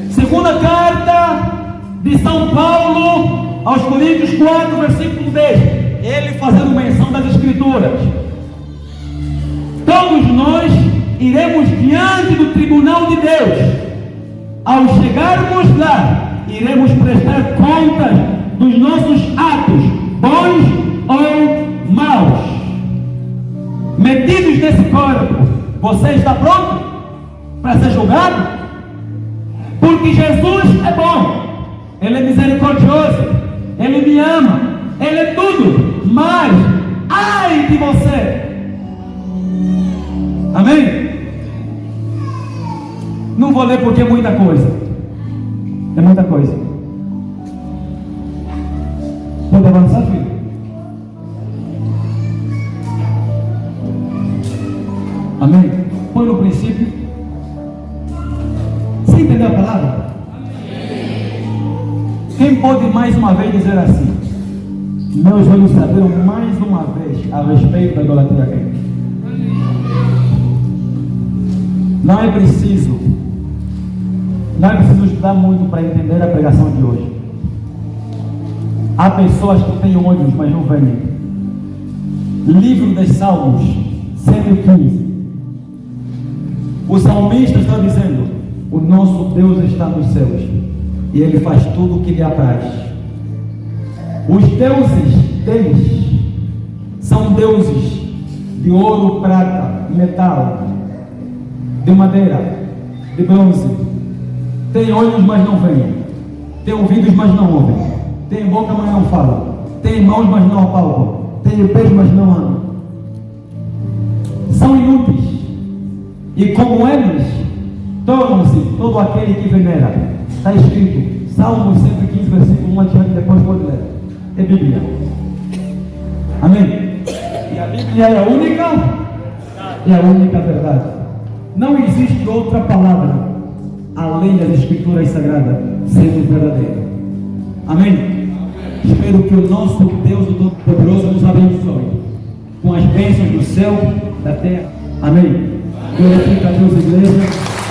Segunda carta de São Paulo aos Coríntios 4, versículo 10. Ele fazendo menção das Escrituras. Todos nós iremos diante do tribunal de Deus. Ao chegarmos lá, iremos prestar contas dos nossos atos, bons ou maus, metidos nesse corpo. Você está pronto para ser julgado? Porque Jesus é bom, Ele é misericordioso, Ele me ama, Ele é tudo, mas ai de você. Amém? Não vou ler porque é muita coisa. É muita coisa. Pode avançar, filho? Amém? Põe no princípio. Você entendeu a palavra? Quem pode mais uma vez dizer assim: meus olhos saberam mais uma vez a respeito da idolatria crente? Não é preciso estudar muito para entender a pregação de hoje. Há pessoas que têm olhos, mas não veem. Livro dos Salmos 115. O salmista está dizendo: o nosso Deus está nos céus e Ele faz tudo o que lhe apraz. Os deuses deles são deuses de ouro, prata, metal, de madeira, de bronze. Tem olhos, mas não veem. Tem ouvidos, mas não ouvem. Tem boca, mas não falam. Tem mãos, mas não apalpam. Tem pés, mas não andam. São inúteis. E como eles, tornam-se todo aquele que venera. Está escrito, Salmos 115, versículo 1 adiante, depois pode ler. É Bíblia. Amém? E a Bíblia é a única verdade. Não existe outra palavra além das Escrituras Sagradas sendo verdadeira. Amém? Espero que o nosso Deus, o Todo-Poderoso, nos abençoe com as bênçãos do céu, da terra. Amém? Glorifica a Deus, igreja.